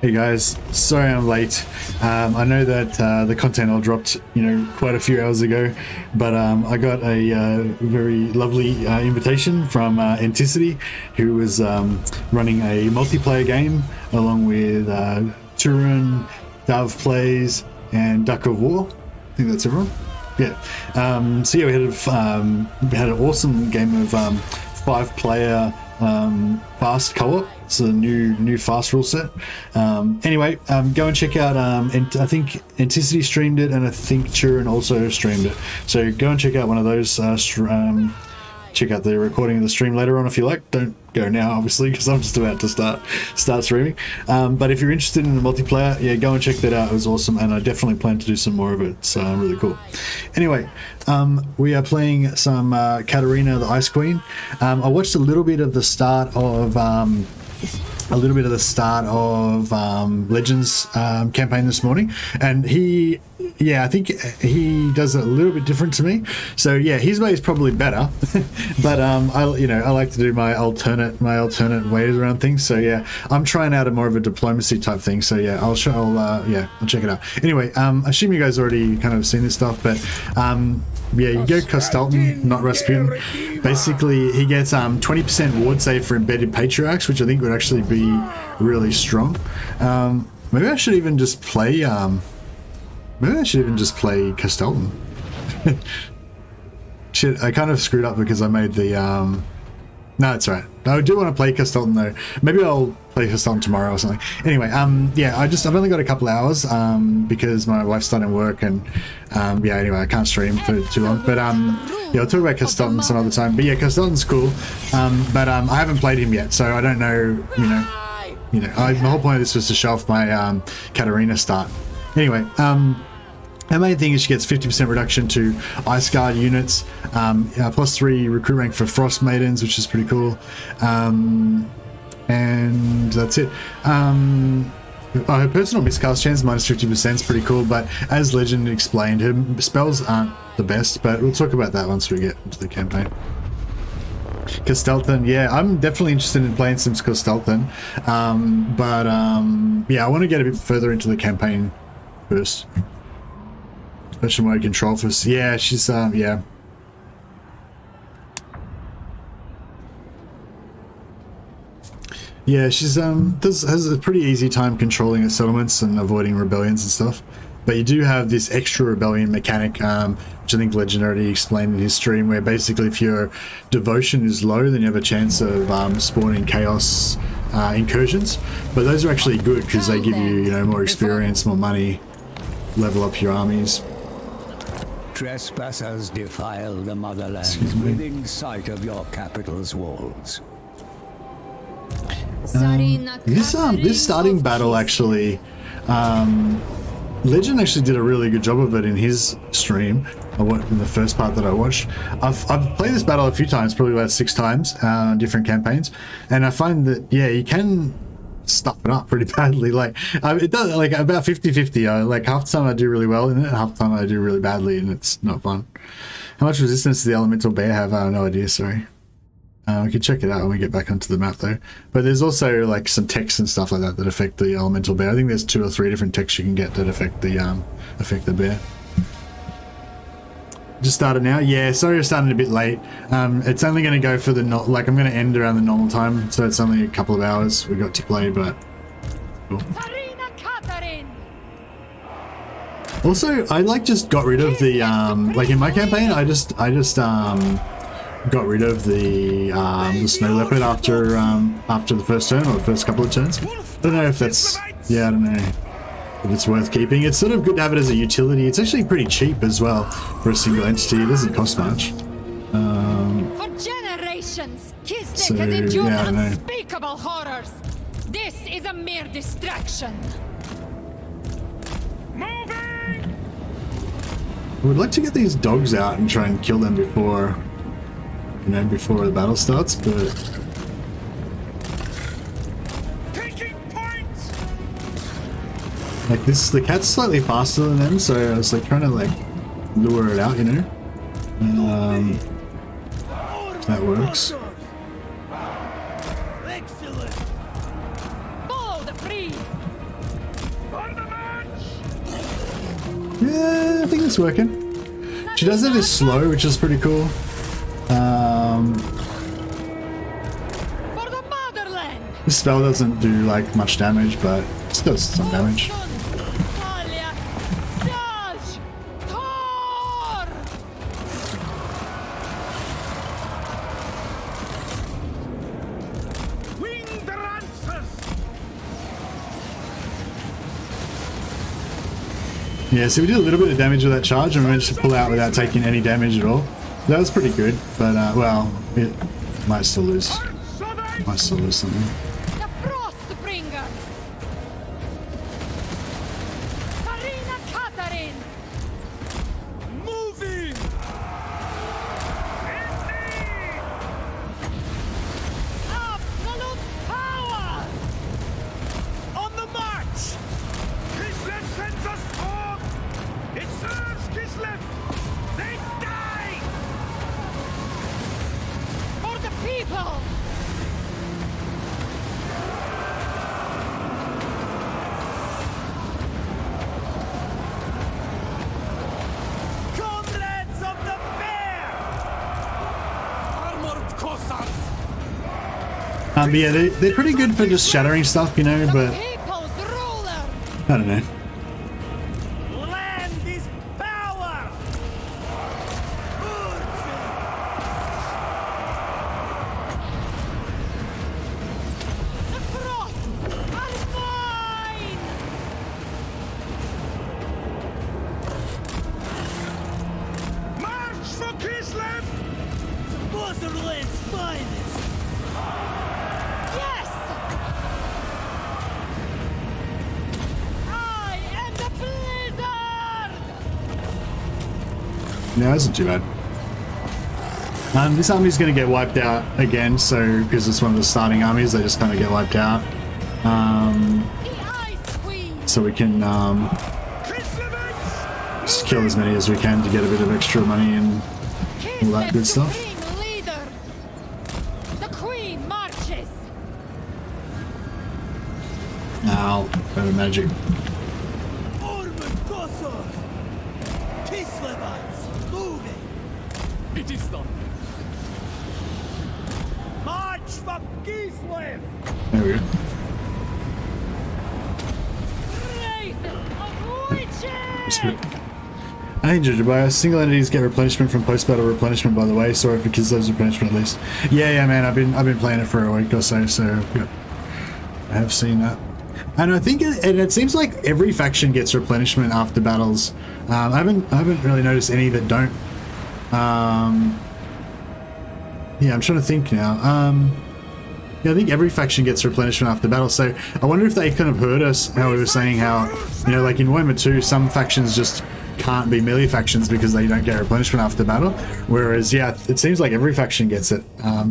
Hey guys, sorry I'm late. I know that the content all dropped, quite a few hours ago, but I got a very lovely invitation from Anticity, who was running a multiplayer game along with Turun, Dove Plays, and Duck of War. I think that's everyone. Yeah. So yeah, we had an awesome game of 5-player fast co-op. It's a new fast rule set. Anyway, go and check out, and I think Anticity streamed it, and I think Turin also streamed it. So go and check out one of those. Check out the recording of the stream later on if you like. Don't go now, obviously, because I'm just about to start streaming. But if you're interested in the multiplayer, yeah, go and check that out. It was awesome, and I definitely plan to do some more of it. It's really cool. Anyway, we are playing some Katarina the Ice Queen. I watched a little bit of the start of Legends campaign this morning, and I think he does it a little bit different to me. So yeah, his way is probably better, but I like to do my alternate ways around things. So yeah, I'm trying out a more of a diplomacy type thing. So yeah, I'll check it out. Anyway, I assume you guys already kind of seen this stuff, but yeah, you go Kostalton, not Rasputin. Basically, he gets 20% ward save for embedded patriarchs, which I think would actually be really strong. Maybe I should even just play. Maybe I should even just play Kostalton. Shit, I kind of screwed up because I made the. No, it's right. I do want to play Kostalton though. Maybe I'll play Kostalton tomorrow or something. Anyway, yeah, I've only got a couple hours because my wife's starting work, and yeah, anyway, I can't stream for too long. But yeah, I'll talk about Kostalton some other time. But yeah, Kostalton's cool. But I haven't played him yet, so I don't know. The whole point of this was to show off my Katarina start. Anyway, the main thing is she gets 50% reduction to Ice Guard units, +3 recruit rank for Frost Maidens, which is pretty cool, and that's it. Her personal miscast chance -50% is pretty cool, but as Legend explained, her spells aren't the best, but we'll talk about that once we get into the campaign. Kostalton, yeah, I'm definitely interested in playing some Kostalton, but yeah, I want to get a bit further into the campaign first. Special mode control for, yeah, she's yeah. Yeah, she's has a pretty easy time controlling her settlements and avoiding rebellions and stuff. But you do have this extra rebellion mechanic, which I think Legend already explained in his stream, where basically if your devotion is low, then you have a chance of spawning chaos incursions. But those are actually good because they give you, more experience, more money, level up your armies. Trespassers defile the motherland within sight of your capital's walls. This starting battle actually, Legend actually did a really good job of it in his stream. In the first part that I watched, I've played this battle a few times, probably about 6 times, different campaigns, and I find that yeah, you can stuff it up pretty badly. Like it does, like about 50-50. Like half the time I do really well in it, half the time I do really badly, and it's not fun. How much resistance does the elemental bear have? I have no idea, sorry. We can check it out when we get back onto the map though. But there's also like some texts and stuff like that affect the elemental bear. I think there's 2 or 3 different texts you can get that affect the bear. Just started now. Yeah, sorry I'm starting a bit late. It's only going to go for I'm going to end around the normal time, so it's only a couple of hours we got to play, but cool. Also, I just got rid of the in my campaign, I just got rid of the snow leopard after the first turn or the first couple of turns. I don't know if that's I don't know if it's worth keeping. It's sort of good to have it as a utility. It's actually pretty cheap as well for a single entity. It doesn't cost much. For generations, Kislev has endured unspeakable horrors. This is a mere distraction. I would like to get these dogs out and try and kill them before the battle starts, but like the cat's slightly faster than them, so I was like trying to lure it out, if that works. Yeah, I think it's working. She does it as slow, which is pretty cool. For the motherland. This spell doesn't do like much damage, but it does some damage. Yeah, so we did a little bit of damage with that charge and we managed to pull out without taking any damage at all. That was pretty good, but well, it might still lose. Might still lose something. The Frostbringer. Katarina. Moving! Absolute power. On the march! Kislev sends us forth! It serves Kislev! They die! For the people. Comrades of the bear! Armored Cossacks! But yeah, they're pretty good for just shattering stuff, you know, but People's ruler. I don't know. Land is power! The frost are mine. March for Kislev! Borderlands finest! Yes. I am the blizzard. Yeah, that isn't too bad. This army's going to get wiped out again, so because it's one of the starting armies, they just kind of get wiped out. The Ice Queen. So we can just kill as many as we can to get a bit of extra money and all that good stuff. Supreme leader. The Queen marches. Ow, better magic. Orman Kossor! Kislevites, moving! It is done! March for Kislev! There we go. Wraith of witches. I think Jujubaya, single entities get replenishment from post-battle replenishment, by the way. Sorry for Kislev's replenishment at least. Yeah, man, I've been playing it for a week or so, yeah, I have seen that. And I think it seems like every faction gets replenishment after battles. I haven't really noticed any that don't. Yeah, I'm trying to think now. Yeah, I think every faction gets replenishment after battle, so I wonder if they kind of heard us, how we were saying how, you know, like in Warhammer 2, some factions just can't be melee factions because they don't get replenishment after battle, whereas, yeah, it seems like every faction gets it.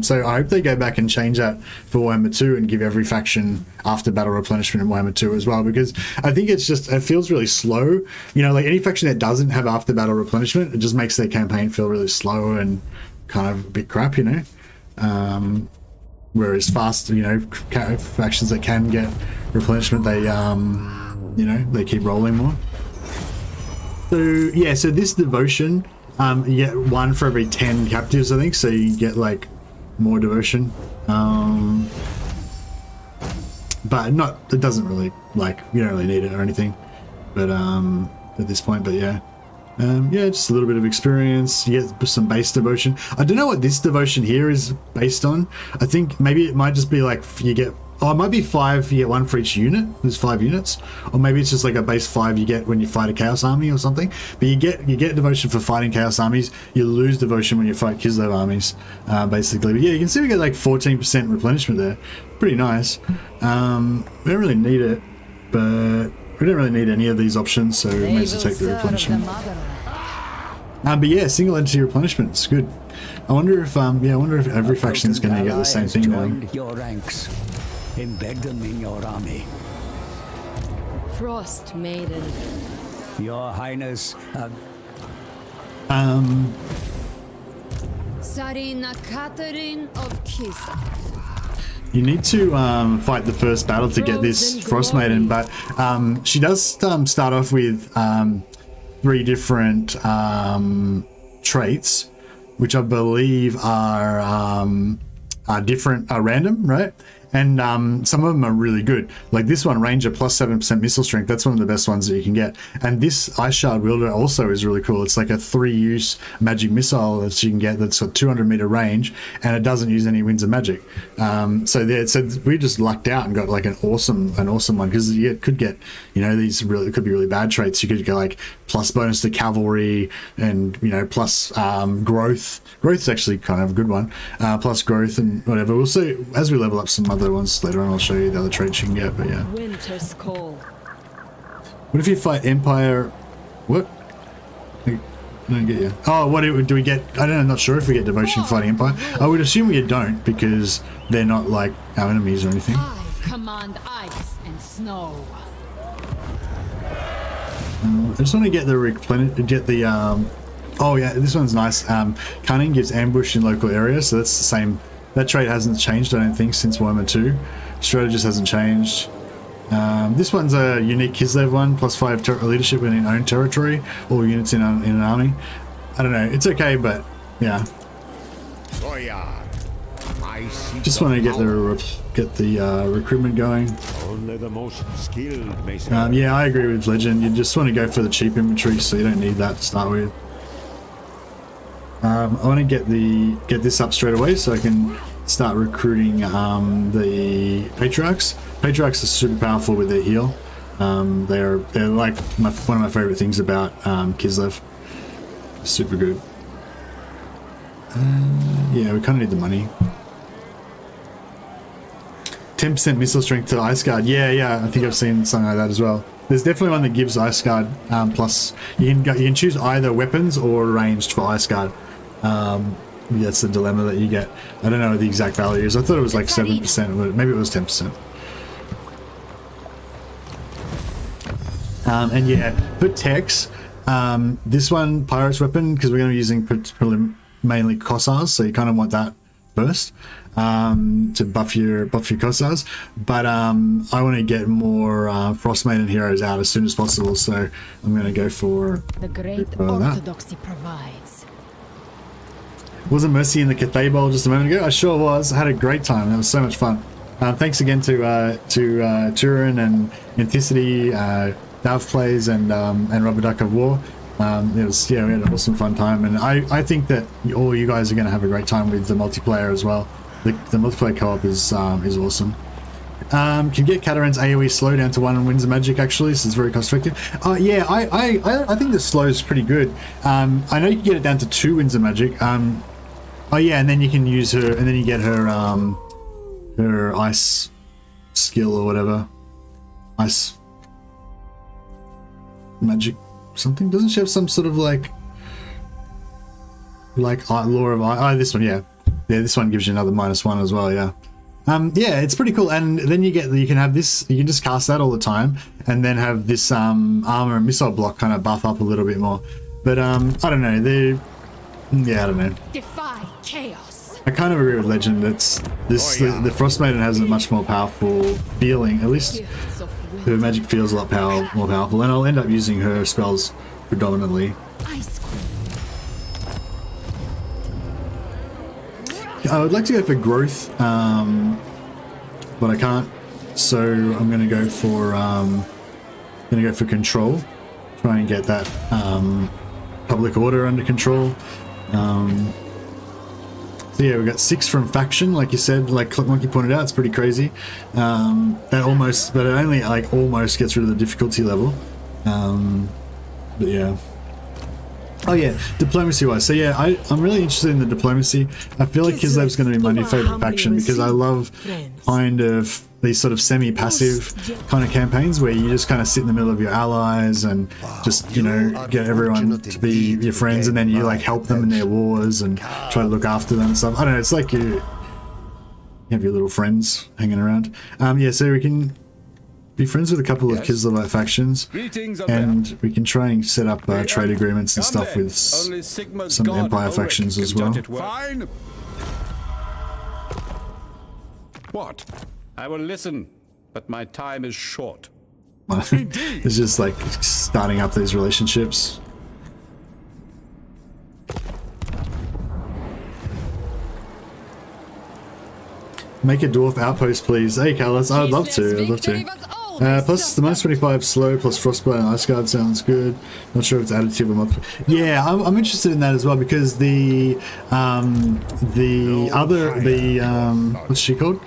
So I hope they go back and change that for Warhammer 2 and give every faction after battle replenishment in Warhammer 2 as well, because I think it feels really slow. You know, like any faction that doesn't have after battle replenishment, it just makes their campaign feel really slow and kind of a bit crap, you know. Whereas fast, you know, factions that can get replenishment, they, you know, they keep rolling more. So yeah, so this devotion, you get 1 for every 10 captives, I think. So you get like more devotion, but it doesn't really, like, you don't really need it or anything. But at this point, but yeah. Yeah, just a little bit of experience. You get some base devotion. I don't know what this devotion here is based on. I think maybe it might just be like you get, oh, it might be 5, you get 1 for each unit. There's 5 units. Or maybe it's just like a base 5 you get when you fight a Chaos Army or something. But you get devotion for fighting Chaos Armies. You lose devotion when you fight Kislev armies, basically. But yeah, you can see we get like 14% replenishment there. Pretty nice. We don't really need it, but we don't really need any of these options, so we may as well take the replenishment. But yeah, single entity replenishment, it's good. I wonder if every faction is going to get the same thing now. Your ranks. Embed them in your army. Frost Maiden. Your Highness, Sarina Katarina of Kislev. You need to fight the first battle to get this Frost Maiden, but she does start off with 3 different traits, which I believe are different, are random, right? And some of them are really good. Like this one, Ranger plus 7% missile strength. That's one of the best ones that you can get. And this Ice Shard Wielder also is really cool. It's like a 3-use magic missile that you can get that's got 200-meter range, and it doesn't use any winds of magic. So we just lucked out and got like an awesome one, because you could get, you know, these really, it could be really bad traits. You could go like plus bonus to cavalry, and you know, plus growth. Growth's actually kind of a good one. Plus growth and whatever. We'll see as we level up some other ones later on. I'll show you the other traits you can get, but yeah. Winter's cold. What if you fight Empire? What? I don't get you. Oh, what do we get? I don't know, I'm not sure if we get devotion fighting Empire. I would assume we don't, because they're not like our enemies or anything. I command ice and snow. I just want to get the oh yeah, this one's nice. Cunning gives ambush in local areas, so that's the same. That trait hasn't changed, I don't think, since Warhammer 2. Strategist hasn't changed. This one's a unique Kislev one, plus 5 leadership in own territory, all units in an army. I don't know, it's okay, but yeah. Just want to get the recruitment going. Only the most skilled may yeah, I agree with Legend. You just want to go for the cheap infantry, so you don't need that to start with. I want to get this up straight away so I can start recruiting the Patriarchs. Patriarchs are super powerful with their heal. They're like one of my favorite things about Kislev. Super good. Yeah, we kind of need the money. 10% missile strength to Ice Guard. Yeah, I think I've seen something like that as well. There's definitely one that gives Ice Guard plus. You can choose either weapons or ranged for Ice Guard. That's the dilemma that you get. I don't know what the exact value is. I thought it was like 7%, but maybe it was 10%. And yeah, for techs, this one, Pirate's Weapon, because we're going to be using mainly Kossars, so you kind of want that first to buff your Kossars. But I want to get more Frost Maiden heroes out as soon as possible, so I'm going to go for the great orthodoxy provides. Wasn't Mercy in the Cathay Bowl just a moment ago? I sure was. I had a great time. That was so much fun. Thanks again to Turin and Anticity, Dav Plays, and Rubber Duck of War. It was, yeah, we had an awesome fun time, and I think that all you guys are going to have a great time with the multiplayer as well. The multiplayer co-op is awesome. Can get Katarina's AoE slow down to 1 and Winds of Magic, actually, so it's very cost effective. Yeah, I think the slow is pretty good. I know you can get it down to 2 Winds of Magic. Oh yeah, and then you can use her, and then you get her her ice skill or whatever. Ice magic something. Doesn't she have some sort of like law of ice? Oh, this one, yeah, this one gives you another -1 as well. Yeah. Yeah, it's pretty cool. And then you can have this, you can just cast that all the time, and then have this armor and missile block kind of buff up a little bit more. But I don't know, yeah, I don't know. Defy chaos. I kind of agree with Legend. The Frost Maiden has a much more powerful feeling. At least her magic feels a lot more powerful, and I'll end up using her spells predominantly. Ice Queen. I would like to go for growth, but I can't. So I'm going to go for control. Try and get that public order under control. So yeah, we got 6 from faction, like you said, like Monkey pointed out, it's pretty crazy. That almost, but it only like almost gets rid of the difficulty level. But yeah. Oh yeah, diplomacy wise. So yeah, I'm really interested in the diplomacy. I feel like Kislev's going to be my new favorite faction, because I love kind of these sort of semi-passive kind of campaigns where you just kind of sit in the middle of your allies and just, you know, get everyone to be your friends, and then you like help them in their wars and try to look after them and stuff. I don't know, it's like you have your little friends hanging around. Yeah, so we can be friends with a couple of Kislev factions, and we can try and set up trade agreements and stuff with some Empire factions as well. Fine. What? I will listen, but my time is short. It's just like starting up these relationships. Make a dwarf outpost, please. Hey, Carlos, I'd love to. I'd love to. Plus the minus 25 slow, plus frostbite and ice guard sounds good. Not sure if it's additive or not. Yeah, I'm interested in that as well because what's she called?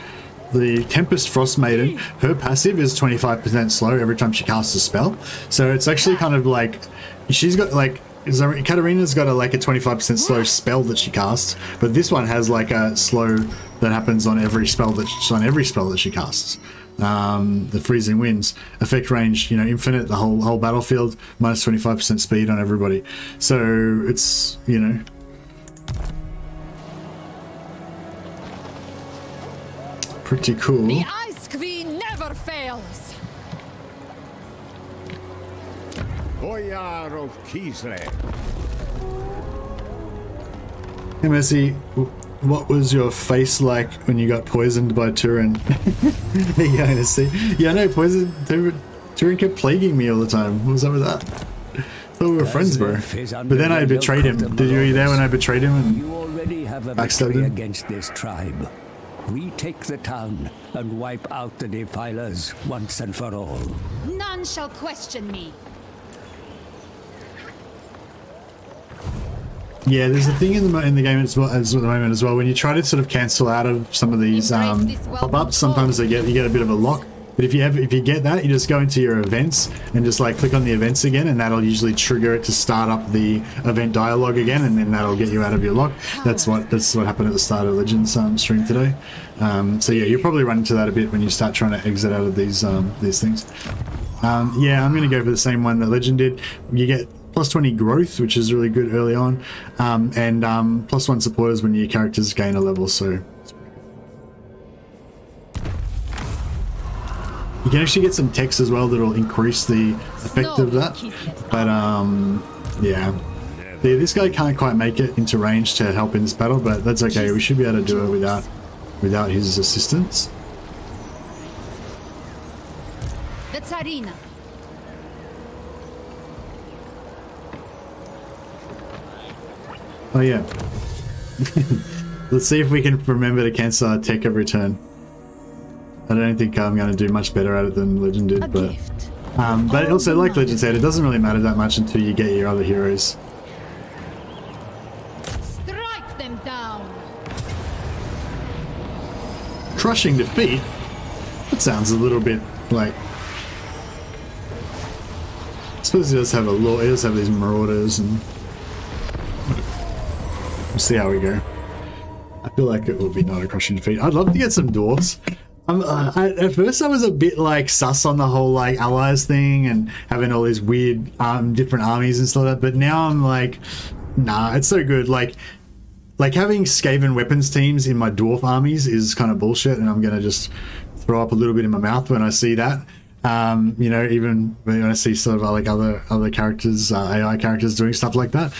The Tempest Frost Maiden, her passive is 25% slow every time she casts a spell. So it's actually kind of like she's got like Katarina's got a 25% slow spell that she casts, but this one has like a slow that happens on every spell that she casts. The freezing winds, effect range, infinite, the whole battlefield, minus 25% speed on everybody. So it's pretty cool. The Ice Queen never fails. Boyar of Kislev. Hey Messi, what was your face like when you got poisoned by Turin? Yeah, see. Yeah, no, Turin kept plaguing me all the time. What was up with that? I thought we were friends, bro. But then I betrayed him. Were you there when I betrayed him and you already have a backstabbed victory him? against this tribe. Retake the town and wipe out the defilers once and for all. None shall question me. Yeah, there's a thing in the game as the moment as well. When you try to sort of cancel out of some of these pop-ups, sometimes you get a bit of a lock. But if you get that, you just go into your events and just click on the events again, and that'll usually trigger it to start up the event dialogue again, and then that'll get you out of your lock. That's what happened at the start of Legends stream today. So yeah, you'll probably run into that a bit when you start trying to exit out of these things. Yeah, I'm gonna go for the same one that Legend did. You get plus 20 growth, which is really good early on, and plus 1 supporters when your characters gain a level. So you can actually get some text as well that'll increase the effect of that. But yeah, this guy can't quite make it into range to help in this battle, but that's okay. We should be able to do it without his assistance. The Tsarina. Oh yeah. Let's see if we can remember to cancel our tech every turn. I don't think I'm going to do much better at it than Legend did, but also like Legend said, it doesn't really matter that much until you get your other heroes. Strike them down. Crushing defeat? That sounds a little bit like... I suppose he does have a law, he does have these marauders, and we'll see how we go. I feel like it will be not a crushing defeat. I'd love to get some dwarfs. At first I was a bit sus on the whole allies thing and having all these weird different armies and stuff like that, but now I'm nah, it's so good. Like having Skaven weapons teams in my dwarf armies is kind of bullshit, and I'm gonna just throw up a little bit in my mouth when I see that. Even when I see sort of other characters, AI characters doing stuff like that.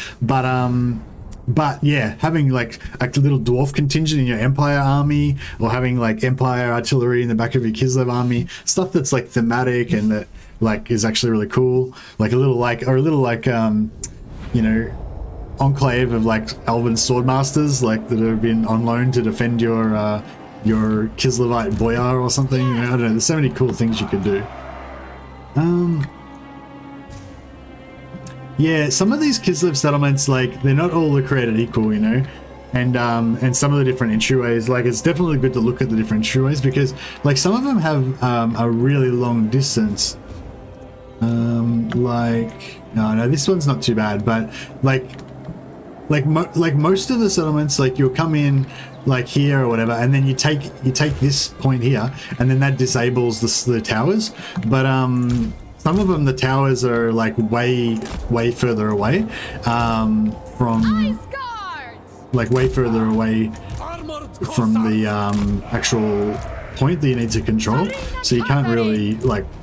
But yeah, having a little dwarf contingent in your Empire army, or having Empire artillery in the back of your Kislev army, stuff that's thematic and that is actually really cool. A little enclave of elven swordmasters that have been on loan to defend your Kislevite boyar or something. I don't know. There's so many cool things you could do. Yeah, some of these Kislev settlements, they're not all created equal, and some of the different entryways, it's definitely good to look at the different entryways, because some of them have a really long distance. No, this one's not too bad, but most of the settlements, you'll come in here or whatever, and then you take this point here, and then that disables the towers. But some of them, the towers are way further away from way further away from the actual point that you need to control, so you can't really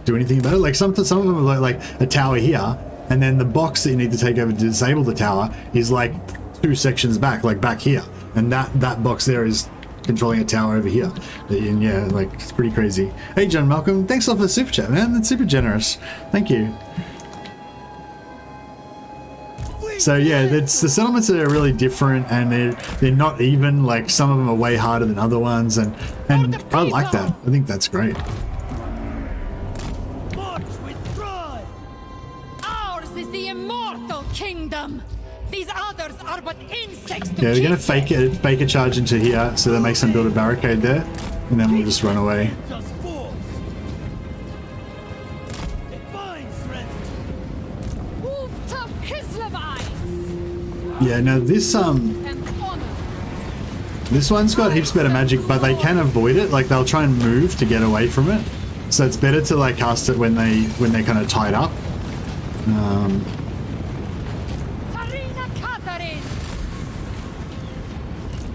do anything about it. Some of them are like a tower here, and then the box that you need to take over to disable the tower is 2 sections back, back here, and that box there is controlling a tower over here. And yeah, it's pretty crazy. Hey John Malcolm, thanks a lot for the super chat, man. That's super generous. Thank you. So yeah, the settlements are really different, and they're not even. Like some of them are way harder than other ones, and I like that. I think that's great. March with pride. Ours is the immortal kingdom. These others are but insects to Yeah, they're gonna Kislev. fake a charge into here, so that makes them build a barricade there, and then we'll just run away. Just force. It binds strength. Move to Kislevites Yeah, no, this and honor. this one's got heaps better magic, but they can avoid it. Like they'll try and move to get away from it, so it's better to like cast it when they're kind of tied up. Katarina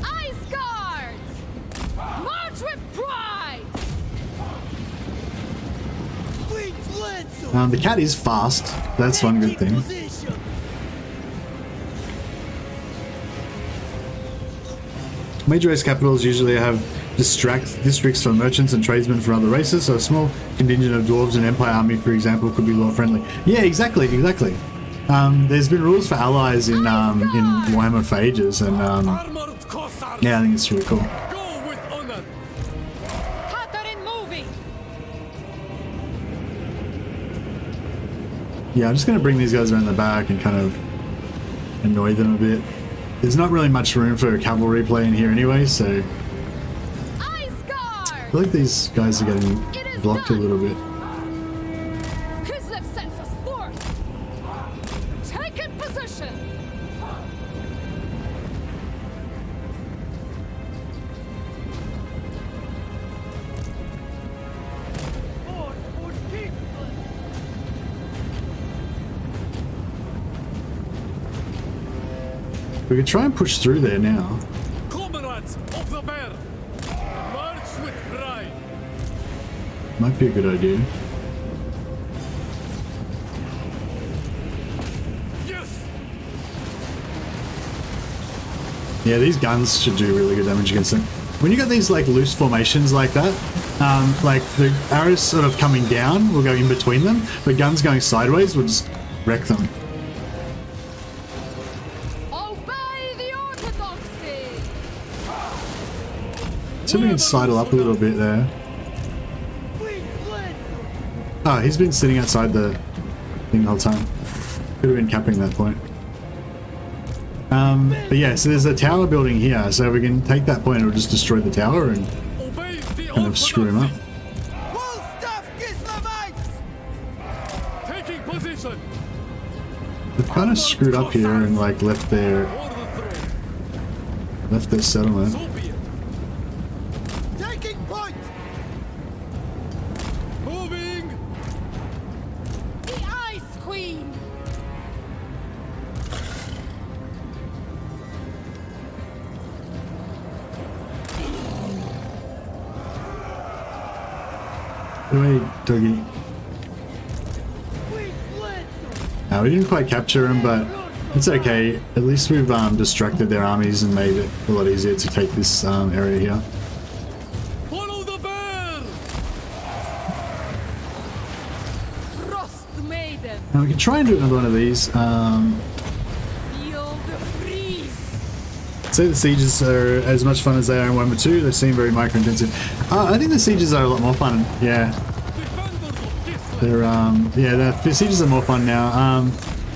Ice Guard! March with pride! Queen's Lancer. The cat is fast. That's one good thing. Position. Major race capitals usually have districts for merchants and tradesmen from other races, so a small contingent of dwarves and Empire army, for example, could be law friendly. Yeah, exactly. There's been rules for allies in Warhammer for ages, and Armored Cossars. yeah, I think it's really cool. Go with honor. Katarina moving! Yeah, I'm just going to bring these guys around the back and kind of annoy them a bit. There's not really much room for cavalry play in here anyway, so Ice I Guard! feel like these guys are getting blocked a little bit. Kislev sends us forth! Take in position! Force for Kislev. We could try and push through there now. Comrades of the bear. March with pride. Might be a good idea. Yes. Yeah, these guns should do really good damage against them. When you got these like loose formations like that, like the arrows sort of coming down will go in between them, but guns going sideways will just wreck them. Obey the orthodoxy! See if we can sidle up a little bit there. Queen's Lancer. Oh, he's been sitting outside the thing the whole time. Could have been capping that point. But yeah, so there's a tower building here, so we can take that point and we'll just destroy the tower and Obey the kind of screw him up. Wolfstaff Kislevites. Taking position. They've kind of screwed up here and like left their settlement. So be it. Taking point. Moving. The Ice Queen! Wait, Dougie. Queen's Lancer. We didn't quite capture him, but it's okay. At least we've distracted their armies and made it a lot easier to take this area here. Follow the bear. Frost Maiden! Now we can try and do another one of these. Feel the breeze! Say the sieges are as much fun as they are in Warhammer 2. They seem very micro-intensive. I think the sieges are a lot more fun. Yeah, Defenders of Kislev. they're the sieges are more fun now.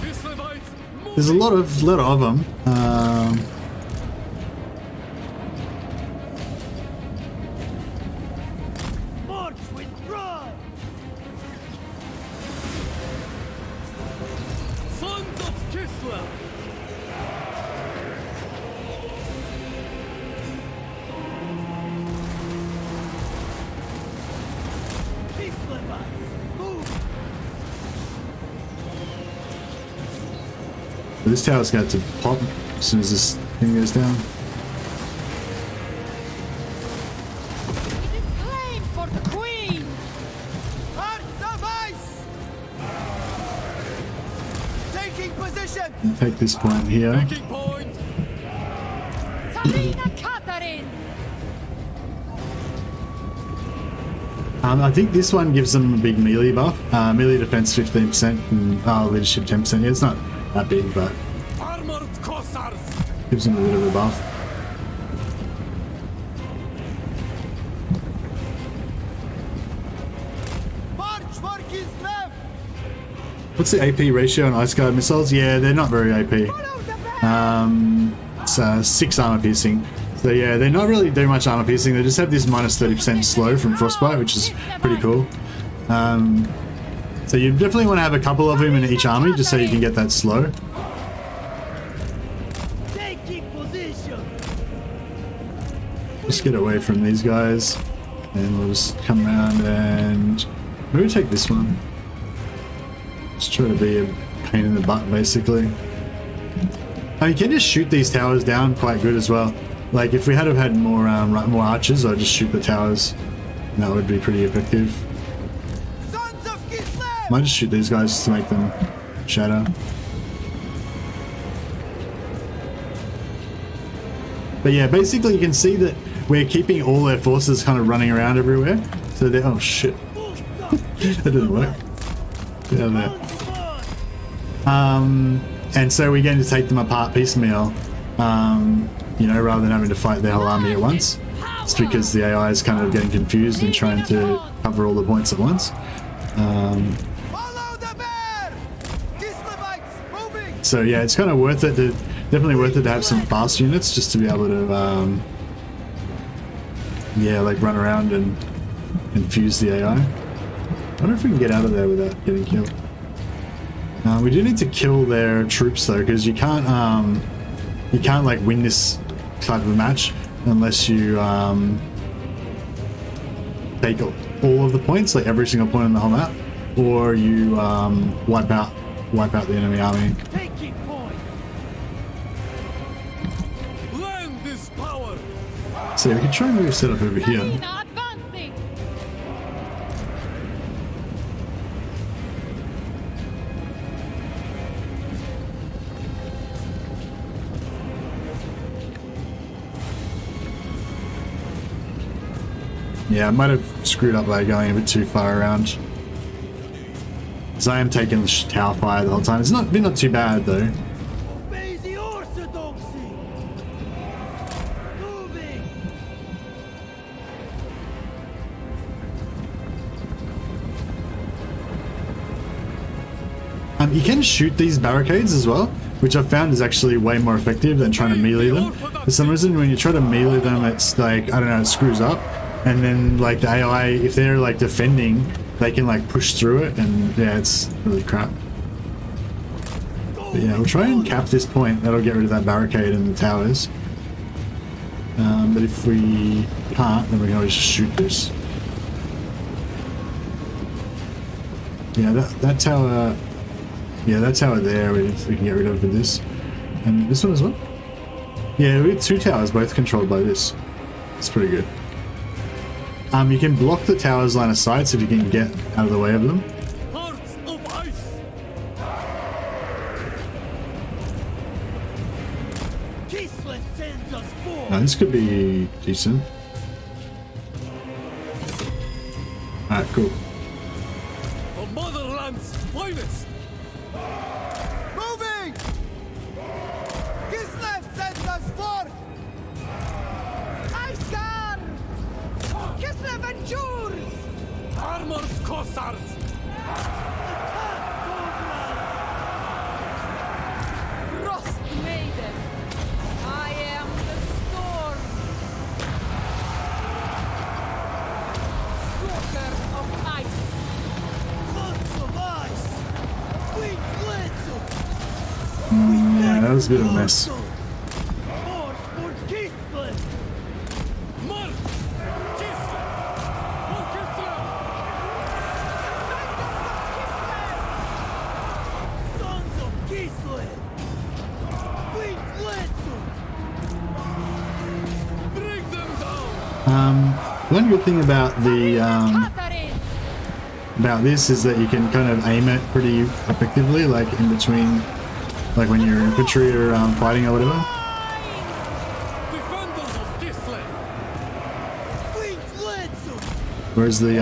Kislevites. There's a lot of them. March with pride. Sons of Kislev. Kislevites. Move. This tower's going to pop as soon as this thing goes down. It is claim for the Queen! Hearts of ice. Taking position. And take this point here. Taking point. Katarina Katarina! I think this one gives them a big melee buff. Melee defense 15% and leadership 10%. Yeah, it's not that big, but Armored Cossars! Gives him a bit of a buff. March for Kislev! What's the AP ratio on Ice Guard missiles? Yeah, they're not very AP. It's 6 armor piercing. So yeah, they're not really doing much armor piercing. They just have this minus 30% slow from frostbite, which is pretty cool. So you definitely want to have a couple of them in each army, just so you can get that slow. Just get away from these guys, and we'll just come around and maybe take this one. Just try to be a pain in the butt, basically. Oh, you can just shoot these towers down quite good as well. Like if we had had more archers, I'd just shoot the towers, and that would be pretty effective. Might just shoot these guys just to make them shatter. But yeah, basically you can see that we're keeping all their forces kind of running around everywhere. So they're, oh shit, that didn't work. Get out of there. And so we're going to take them apart piecemeal, you know, rather than having to fight their whole army at once. It's because the AI is kind of getting confused and trying to cover all the points at once. So yeah, it's kind of worth it to, definitely worth it to have some fast units just to be able to, yeah, like run around and confuse the AI. I wonder if we can get out of there without getting killed. We do need to kill their troops though, because you can't like win this type of match unless you take all of the points, like every single point on the whole map, or you wipe out the enemy army. So we can try and maybe set up over here. Yeah, I might have screwed up by going a bit too far around. Because I am taking the tower fire the whole time. It's not too bad though. You can shoot these barricades as well, which I've found is actually way more effective than trying to melee them. For some reason, when you try to melee them, it's like, I don't know, it screws up. And then like the AI, if they're like defending, they can like push through it, and yeah, it's really crap. But yeah, we'll try and cap this point. That'll get rid of that barricade and the towers. But if we can't, then we can always just shoot this. Yeah, that tower... Yeah, that tower there we can get rid of with this. And this one as well? Yeah, we have 2 towers, both controlled by this. It's pretty good. You can block the tower's line of sight so if you can get out of the way of them. Hearts of ice! Kislev sends us forth. This could be decent. Alright, cool. The motherland's finest! Moving! Kislev sends us forth! Ice Guard! Kislev endures! Armored Cossars! Frost Maiden! I am the storm! Walker of ice! Sons of ice! Queen Glenzel! Yeah, that was a bit of a mess. March for Kislev! March! Kislev! For Kislev! Sons of Kislev! Queen Glenzel! Bring them down! One good thing about the Katarina! about this is that you can kind of aim it pretty effectively, like in between, like when you're infantry or fighting or whatever. Defenders of Kislev! Queen Glenzel! Whereas the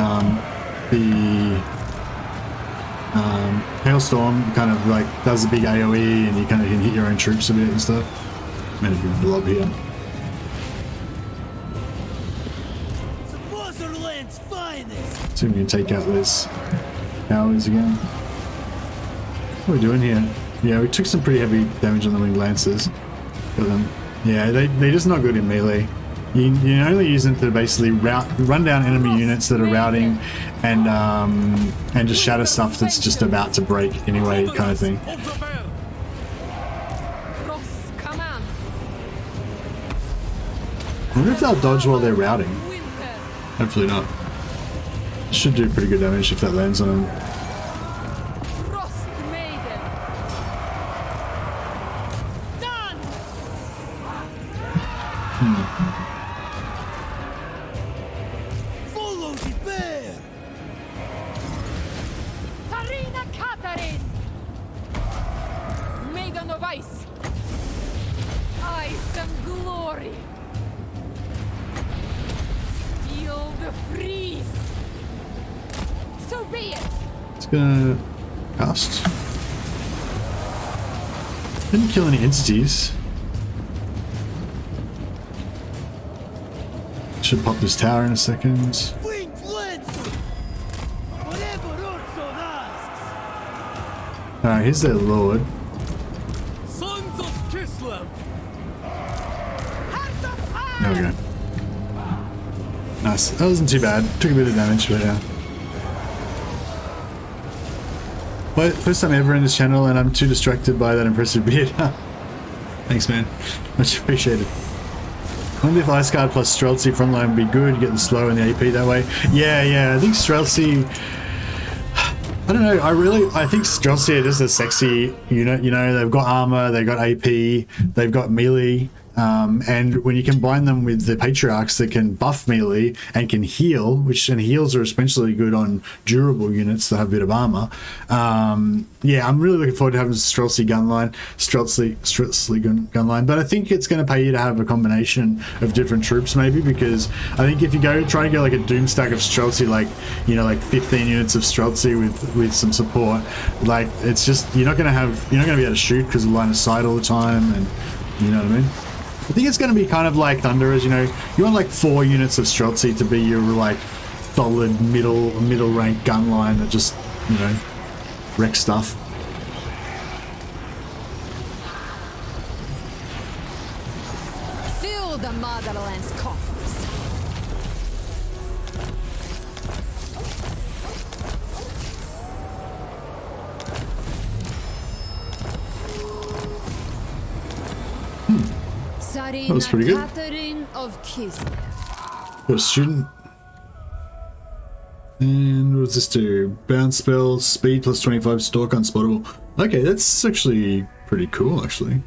Hailstorm kind of like does a big AoE and you kind of can hit your own troops a bit and stuff. Made a big blob here. See if we can take out those towers again. What are we doing here? Yeah, we took some pretty heavy damage on the winged lancers. But yeah, they're just not good in melee. You only use them to basically run down enemy units that are routing and just shatter stuff that's just about to break anyway, kind of thing. I wonder if they'll dodge while they're routing. Hopefully not. Should do pretty good damage if that lands on them. Maiden. Done. Follow the bear. Katarina Maiden of Ice. Ice and glory. Feel the freeze. So be it. It's gonna cast. Didn't kill any entities. Should pop this tower in a second. Winged Lancer. Whatever Orson asks. Alright, here's their lord. Sons of Kislev. There we go. Nice. That wasn't too bad. Took a bit of damage, but yeah. Well, first time ever in this channel, and I'm too distracted by that impressive beard. Thanks, man. Much appreciated. I wonder if Ice Guard plus Streltsy frontline would be good. You get the slow and the AP that way. Yeah. I think Streltsy. I don't know. I think Streltsy are just a sexy unit. You know, they've got armor, they've got AP, they've got melee. And when you combine them with the Patriarchs that can buff melee and can heal, and heals are especially good on durable units that have a bit of armor. Yeah, I'm really looking forward to having Streltsy gunline, gunline. But I think it's going to pay you to have a combination of different troops, maybe, because I think if you try to go like a doom stack of Streltsy, like, you know, like 15 units of Streltsy with some support, like, it's just you're not going to be able to shoot because of line of sight all the time, and you know what I mean. I think it's going to be kind of like Thunderers, you know, you want like 4 units of Streltsy to be your like solid middle rank gun line that just, you know, wrecks stuff. Fill the motherland's coffers. That was pretty good. Katarina of Kislev. Got a student. And what does this do? Bounce spell, speed plus 25, stalk unspotable. Okay, that's actually pretty cool, actually.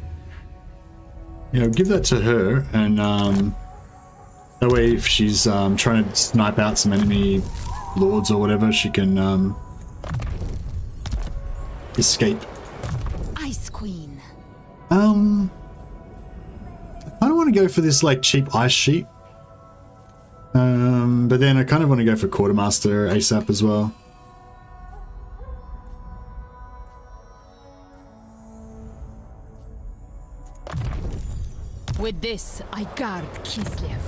Yeah, I'll give that to her, and that way if she's trying to snipe out some enemy lords or whatever, she can escape. Ice Queen. I don't want to go for this like cheap ice sheet, but then I kind of want to go for Quartermaster ASAP as well. With this, I guard Kislev.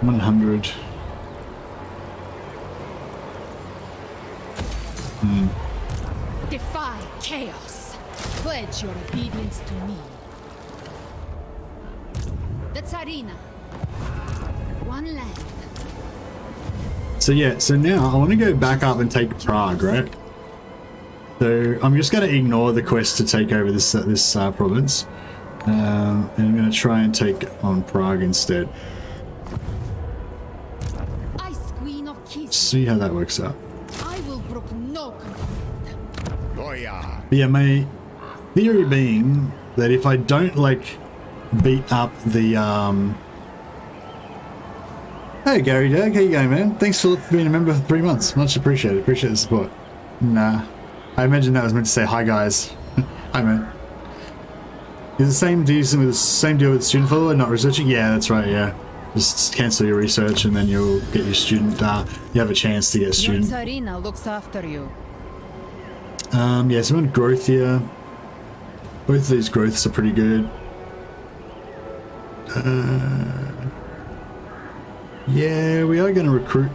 $100. Defy chaos. Pledge your obedience to me. The Tsarina. One land. So yeah, so now I want to go back up and take Prague, right? So I'm just going to ignore the quest to take over this province, and I'm going to try and take on Prague instead. Ice Queen of Kislev. See how that works out. I will brook no commitment. Boya. But yeah, my theory being that if I don't like beat up the Hey Gary Dag, how you going, man? Thanks for being a member for 3 months. Much appreciated. Appreciate the support. Nah, I imagine that was meant to say hi guys. Hi man. Is the same deal with the student follower not researching? Yeah, that's right. Yeah, Just cancel your research and then you'll get your student. You have a chance to get a student. Katarina looks after you. Yeah, so I'm on growth here. Both of these growths are pretty good. Yeah, we are going to recruit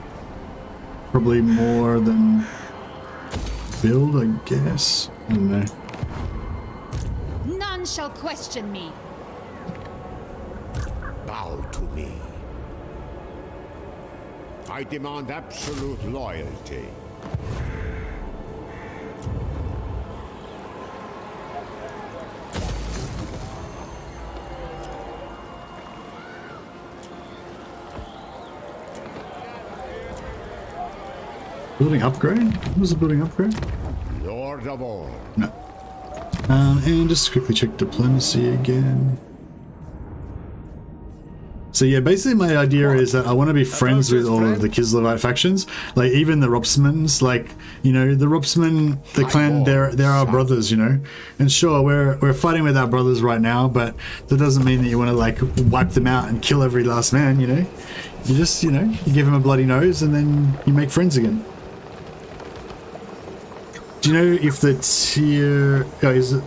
probably more than build, I guess. I don't know. None shall question me. Bow to me. I demand absolute loyalty. Building upgrade? What was the building upgrade? Lord of all. No. And just quickly check diplomacy again. So yeah, basically my idea is that I want to be friends with all of the Kislevite factions, like even the Ropsmans, like, you know, the Ropsmen, the clan, they're our brothers, you know. And sure, we're fighting with our brothers right now, but that doesn't mean that you want to like wipe them out and kill every last man, you know. You just, you know, you give them a bloody nose and then you make friends again. Do you know if the tier... Oh, is it...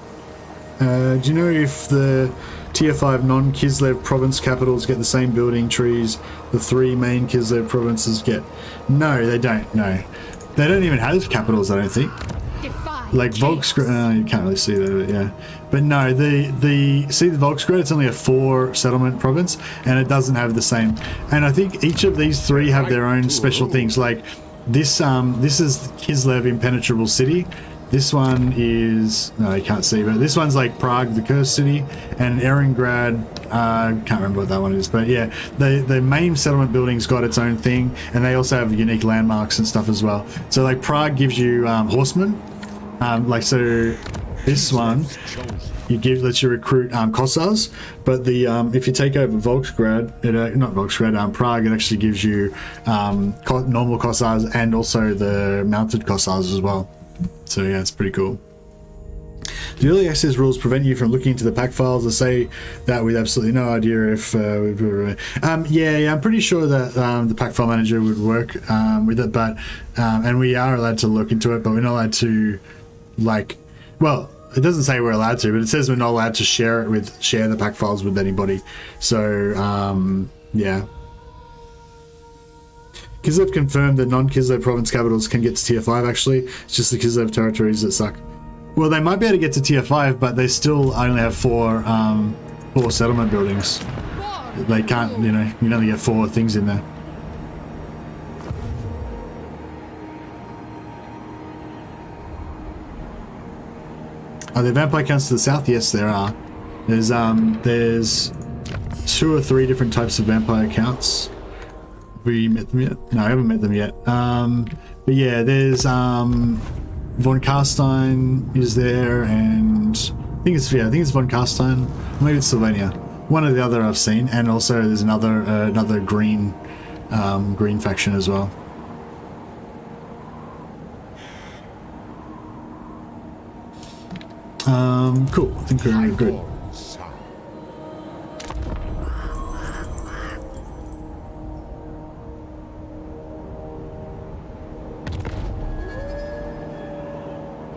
do you know if the tier 5 non-Kislev province capitals get the same building trees the 3 main Kislev provinces get? No, they don't. No. They don't even have capitals, I don't think. Like Volksgrad... you can't really see that, yeah. But no, see the Volksgrad, it's only a 4 settlement province, and it doesn't have the same. And I think each of these 3 have their own special things, like... This is Kislev Impenetrable City. This one is, no, you can't see, but this one's like Prague, the Cursed City, and Erengrad. Can't remember what that one is, but yeah, the main settlement building's got its own thing, and they also have unique landmarks and stuff as well. So like Prague gives you horsemen, like so. This one lets you recruit Kossars, but the if you take over Volksgrad, not Volksgrad, Prague, it actually gives you normal Kossars and also the mounted Kossars as well. So yeah, it's pretty cool. The early access rules prevent you from looking into the pack files. I say that with absolutely no idea if yeah, I'm pretty sure that the pack file manager would work with it, but and we are allowed to look into it, but we're not allowed to, like, well, it doesn't say we're allowed to, but it says we're not allowed to share the pack files with anybody. So yeah. Kislev confirmed that non-Kislev province capitals can get to tier 5 actually. It's just the Kislev territories that suck. Well, they might be able to get to tier 5, but they still only have 4 settlement buildings. They can't, you know, you can only get 4 things in there. Are there vampire counts to the south? Yes, there are. There's 2 or 3 different types of vampire counts. Have we met them yet? No, I haven't met them yet. But yeah, there's von Karstein is there, and I think it's von Karstein. Maybe it's Sylvania. One or the other I've seen, and also there's another green faction as well. Cool. I think we're good.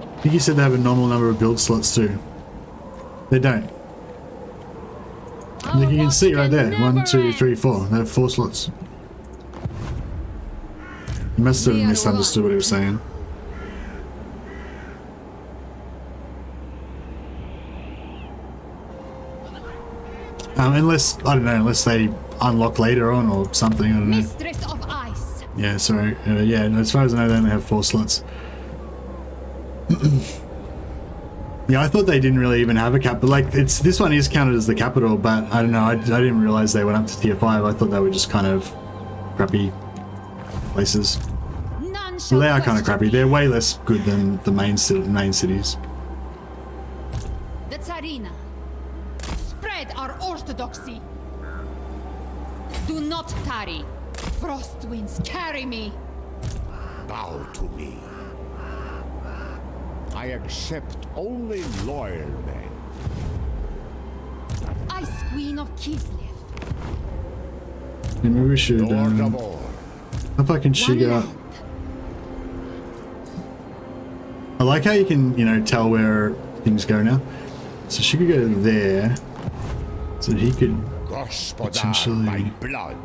I think you said they have a normal number of build slots too. They don't. Like you can see right there, 1, 2, 3, 4. They have 4 slots. You must have misunderstood what he was saying. Unless, I don't know, unless they unlock later on or something, I don't know. Mistress of Ice. Yeah, so, yeah, as far as I know, they only have 4 slots. Yeah, I thought they didn't really even have a capital. Like, this one is counted as the capital, but I don't know, I didn't realize they went up to tier 5. I thought they were just kind of crappy places. Well, they are kind of crappy. They're way less good than the main cities. The Tsarina. Spread our orthodoxy. Do not tarry. Frost winds carry me. Bow to me. I accept only loyal men. Ice Queen of Kislev. maybe we should. Lord of all. If I can figure out. I like how you can, you know, tell where things go now. So she could go there. So he could potentially. My blood.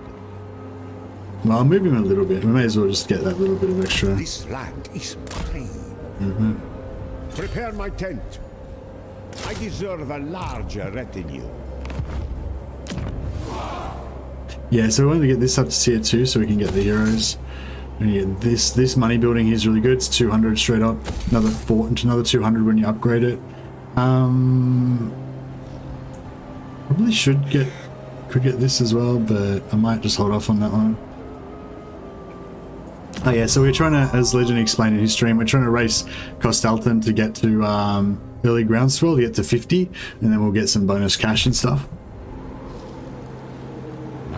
Well, I'll move him a little bit. We may as well just get that little bit of extra. This land is mine. Prepare my tent. I deserve a larger retinue. Yeah, so we want to get this up to tier 2 so we can get the heroes. And yeah, this money building here is really good. It's 200 straight up. Another 200 when you upgrade it. Probably could get this as well, but I might just hold off on that one. Oh yeah, so we're trying to, as Legend explained in his stream, we're trying to race Costalton to get to early groundswell, to get to 50, and then we'll get some bonus cash and stuff.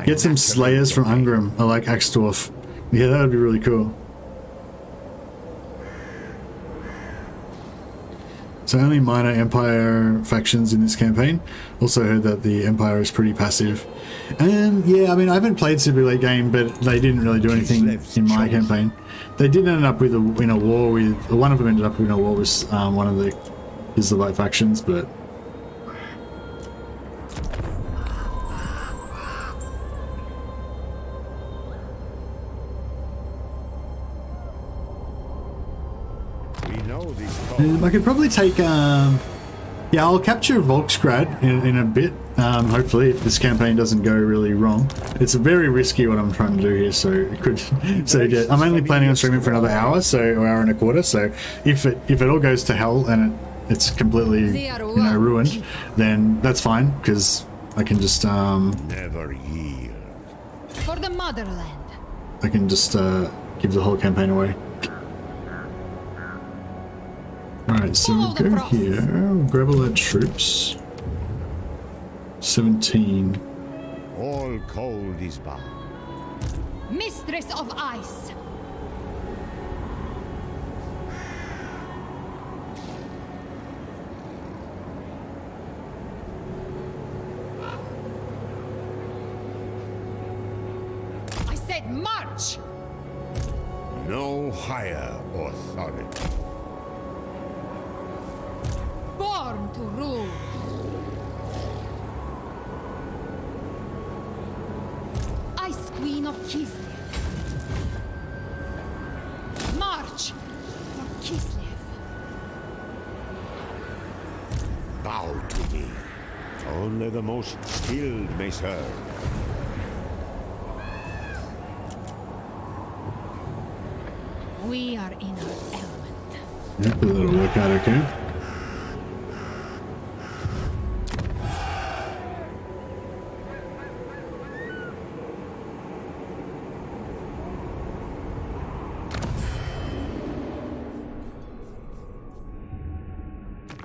Get some Slayers from Ungram. I like Axdorf. Yeah, that would be really cool. So only minor Empire factions in this campaign. Also heard that the Empire is pretty passive. And yeah, I mean, I haven't played Super Late Game, but they didn't really do anything in my campaign. They did end up with in a war with, one of them ended up in a war with one of the Kislevite factions, but I could probably take, yeah, I'll capture Volksgrad in a bit, hopefully, if this campaign doesn't go really wrong. It's very risky what I'm trying to do here, so it could, so yeah, I'm only planning on streaming for another hour, or hour and a quarter, so if it all goes to hell and it's completely, you know, ruined, then that's fine, because I can just, Never yield. For the motherland. I can just, give the whole campaign away. Alright, so we'll go here, we'll grab all our troops. 17. All cold is bound. Mistress of Ice. I said march! No higher authority. Born to rule. Ice Queen of Kislev. March for Kislev. Bow to me. Only the most skilled may serve. We are in our element. Yep, that'll work out okay.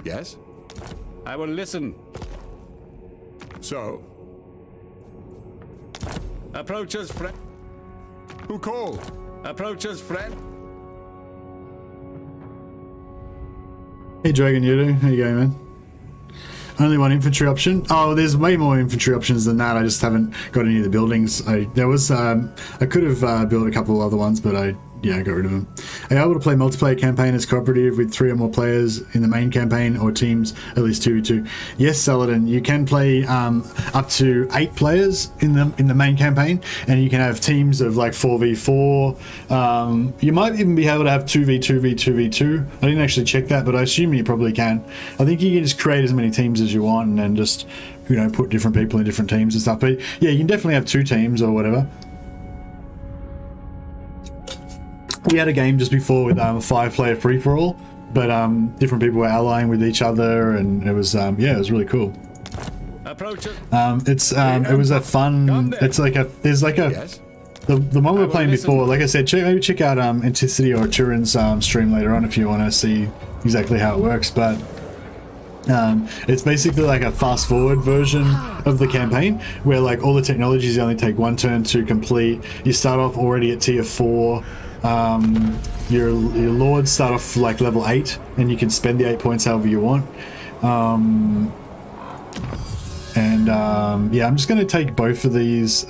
Yes? I will listen. So, Approaches, friend. who called? Approaches, friend. Hey Dragon Yodo, how you going, man? Only one infantry option. Oh, there's way more infantry options than that. I just haven't got any of the buildings. I could have built a couple other ones, but I got rid of them. Are you able to play multiplayer campaign as cooperative with 3 or more players in the main campaign, or teams at least 2v2? Yes, Saladin, you can play up to 8 players in the main campaign, and you can have teams of like 4v4. You might even be able to have 2v2v2v2. I didn't actually check that, but I assume you probably can. I think you can just create as many teams as you want, and then just, you know, put different people in different teams and stuff. But yeah, you can definitely have 2 teams or whatever. We had a game just before with a 5-player free-for-all, but different people were allying with each other, and it was it was really cool. Approach it. It was a fun. It's like there's like a Yes. the one we were playing listen. before. Like I said, maybe check out Anticity or Turin's stream later on if you want to see exactly how it works. But it's basically like a fast-forward version of the campaign, where like all the technologies only take 1 turn to complete. You start off already at tier 4. Your lords start off like level 8, and you can spend the 8 points however you want. Yeah, I'm just going to take both of these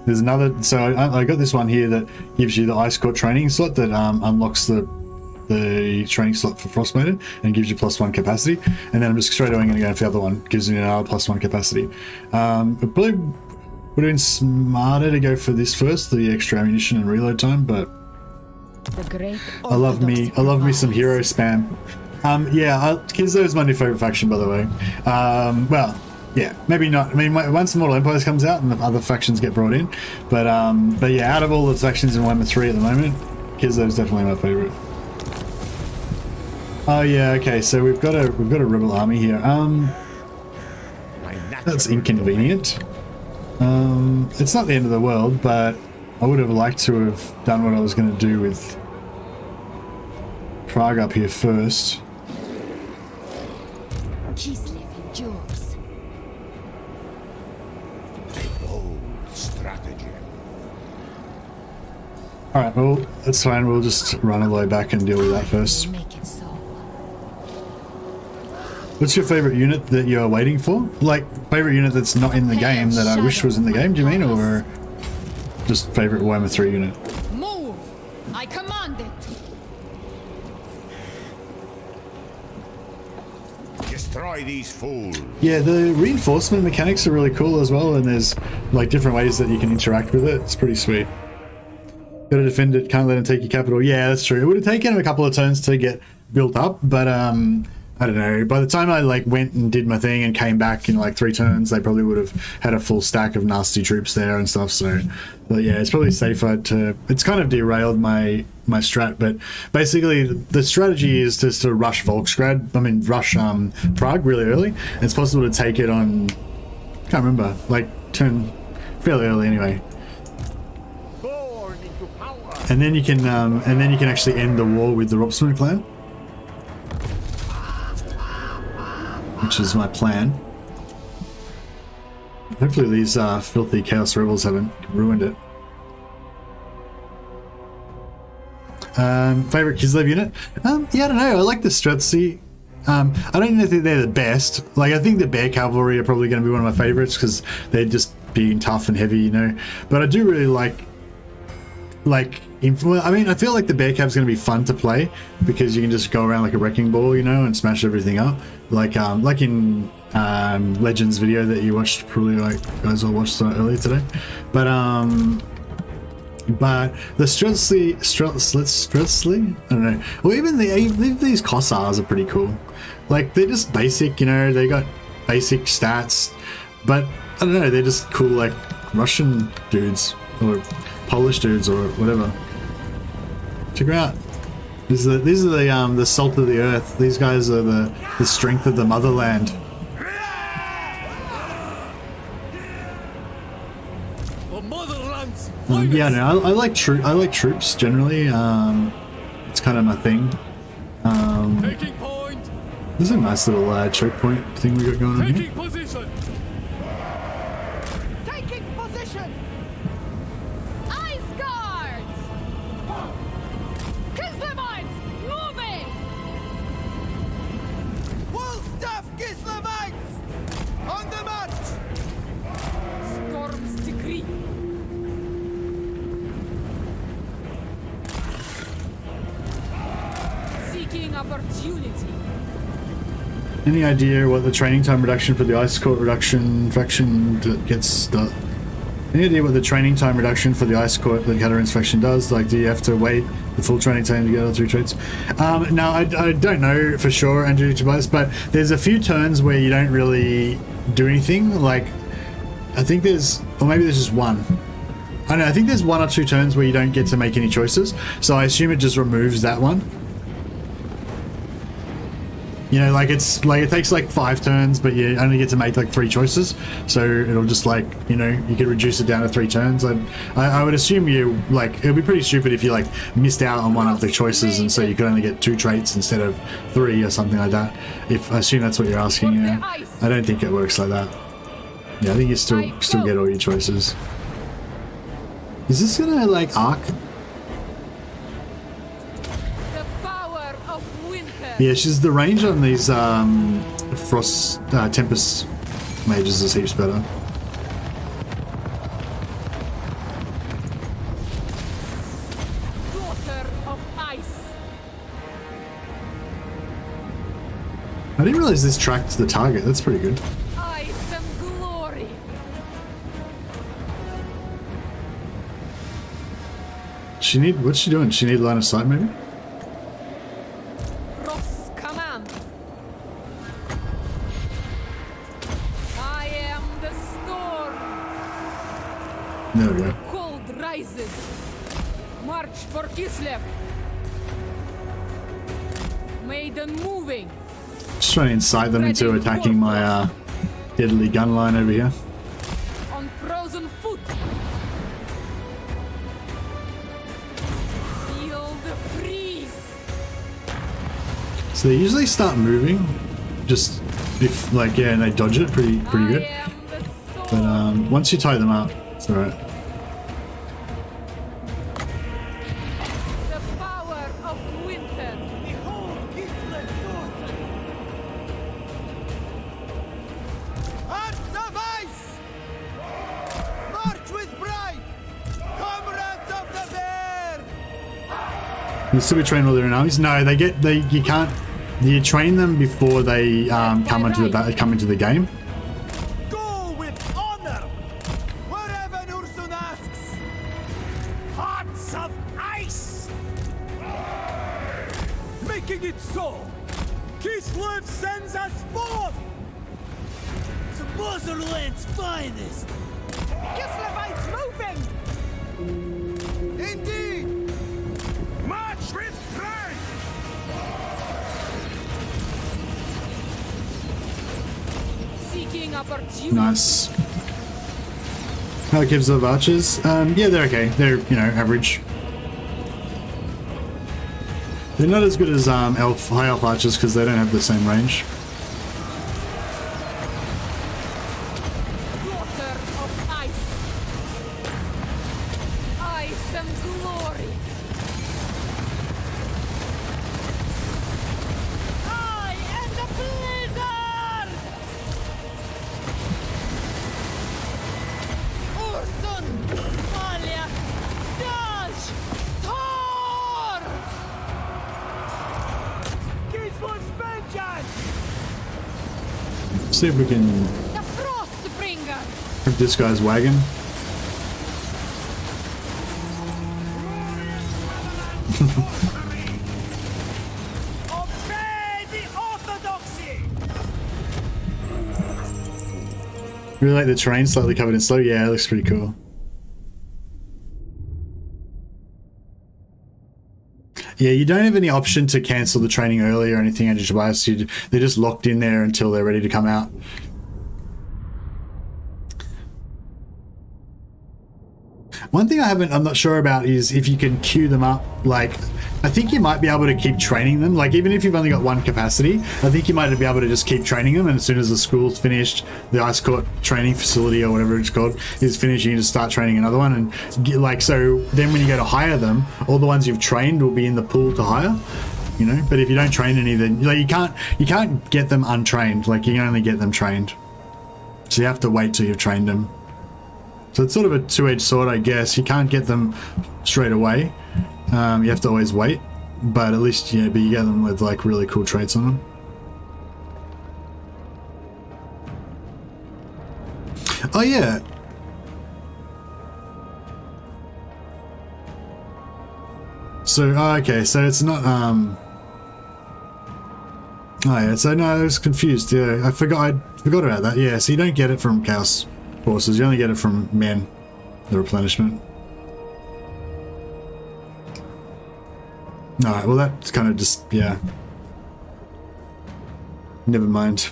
There's another, so I got this one here that gives you the Ice Court training slot that unlocks the training slot for Frost Maiden and gives you +1 capacity. And then I'm just straight away going to go for the other one, gives you another +1 capacity. It probably would have been smarter to go for this first, the extra ammunition and reload time, but I love me some hero spam. Yeah, Kislev is my new favorite faction, by the way. Well, yeah, maybe not. I mean, once Mortal Empires comes out and the other factions get brought in, but yeah, out of all the factions in Warhammer 3 at the moment, Kislev is definitely my favorite. Oh yeah, okay. So we've got a rebel army here. That's inconvenient. It's not the end of the world, but I would have liked to have done what I was going to do with Prague up here first. Kislev endures. A bold strategy. Alright, well, that's fine. We'll just run all the way back and deal with that first. Make it so. What's your favorite unit that you're waiting for? Like, favorite unit that's not in the game that I wish was in the game, do you mean? Or just favorite Warhammer 3 unit? Move! I command it! Destroy these fools. Yeah, the reinforcement mechanics are really cool as well, and there's like different ways that you can interact with it. It's pretty sweet. Gotta defend it, can't let him take your capital. Yeah, that's true. It would have taken him a couple of turns to get built up, but I don't know. By the time I like went and did my thing and came back in like 3 turns, they probably would have had a full stack of nasty troops there and stuff. So, but yeah, it's probably safer to. It's kind of derailed my strat, but basically the strategy is just to rush Volksgrad. I mean, rush Prague really early. And it's possible to take it on. Can't remember. Like turn fairly early anyway. Born into power. And then you can actually end the war with the Ropsman clan, which is my plan. Hopefully these filthy Chaos Rebels haven't ruined it. Favorite Kislev unit? Yeah, I don't know. I like the Streltsy. I don't even think they're the best. Like, I think the Bear Cavalry are probably going to be one of my favorites because they're just being tough and heavy, you know. But I do really like. Well, I mean, I feel like the Bear Cav's going to be fun to play because you can just go around like a wrecking ball, you know, and smash everything up. Like in Legends video that you watched, probably like guys all watched earlier today. But the Streltsy, I don't know. Well, even these Kossars are pretty cool. Like, they're just basic, you know, they got basic stats, but I don't know, they're just cool, like Russian dudes or Polish dudes or whatever. Check them out. These are the salt of the earth. These guys are the strength of the motherland. Yeah, no, I like troops generally. It's kind of my thing. Taking point. There's a nice little choke point thing we got going on here. Taking position. Taking position! Ice guards! Kislevites, moving! Full staff Kislevites! On the march! Storm's decree. Seeking opportunity. Any idea what the training time reduction for the Ice Court reduction faction gets done? Any idea what the training time reduction for the Ice Court that Katarina's faction does? Like, do you have to wait the full training time to get all 3 traits? No, I don't know for sure, Andrew Tobias, but there's a few turns where you don't really do anything. Like, I think there's, or maybe there's just one. I don't know, I think there's 1 or 2 turns where you don't get to make any choices. So I assume it just removes that one. You know, like it takes like 5 turns, but you only get to make like 3 choices. So it'll just like, you know, you could reduce it down to 3 turns. I would assume you like, it would be pretty stupid if you like missed out on one of the choices and so you could only get 2 traits instead of 3 or something like that. If I assume that's what you're asking, yeah. I don't think it works like that. Yeah, I think you still get all your choices. Is this gonna like arc? Yeah, she's the range on these Frost Tempest mages is heaps better. I didn't realize this tracked the target. That's pretty good. Ice and glory. What's she doing? She need line of sight maybe? Cross command. I am the storm. There we go. Cold rises. March for Kislev. Maiden moving. Just trying to incite them into attacking my deadly gun line over here. On frozen foot. Feel the breeze. So they usually start moving, just if like and they dodge it pretty good. But once you tie them up, it's alright. The power of winter. Behold, Kislev sword! Hearts of ice! March with pride! Comrades of the bear! You still be training all their own armies? No, you can't. You train them before they come into the game. Go with honor! Wherever Nursun asks! Hearts of ice! Making it so! Kislev sends us forth! The Motherland's finest! Kislevites moving! Indeed! March with pride! Seeking opportunity. Nice. How it gives the archers? Yeah, they're okay. They're average. They're not as good as high elf archers because they don't have the same range. Water of ice. Ice and glory. I am the blizzard. Ursun, Malia, Daj, Thor. Kislev's vengeance! See if we can The Frostbringer. hit this guy's wagon. Obey the orthodoxy! Really like the terrain, slightly covered in snow. Yeah, it looks pretty cool. Yeah, you don't have any option to cancel the training early or anything under Tobias. They're just locked in there until they're ready to come out. One thing I'm not sure about is if you can queue them up. Like, I think you might be able to keep training them. Like, even if you've only got one capacity, I think you might be able to just keep training them. And as soon as the school's finished, the ice court training facility or whatever it's called is finished, you can just start training another one. And so then when you go to hire them, all the ones you've trained will be in the pool to hire. But if you don't train any, then like you can't get them untrained. Like, you can only get them trained. So you have to wait till you've trained them. So it's sort of a two-edged sword, I guess. You can't get them straight away. You have to always wait, but at least but you get them with like really cool traits on them. Oh yeah. So okay, so it's not oh yeah, so no, I was confused. Yeah, I forgot about that. Yeah, so you don't get it from Chaos Forces, you only get it from men, the replenishment. Alright, well that's kind of just, yeah. Never mind.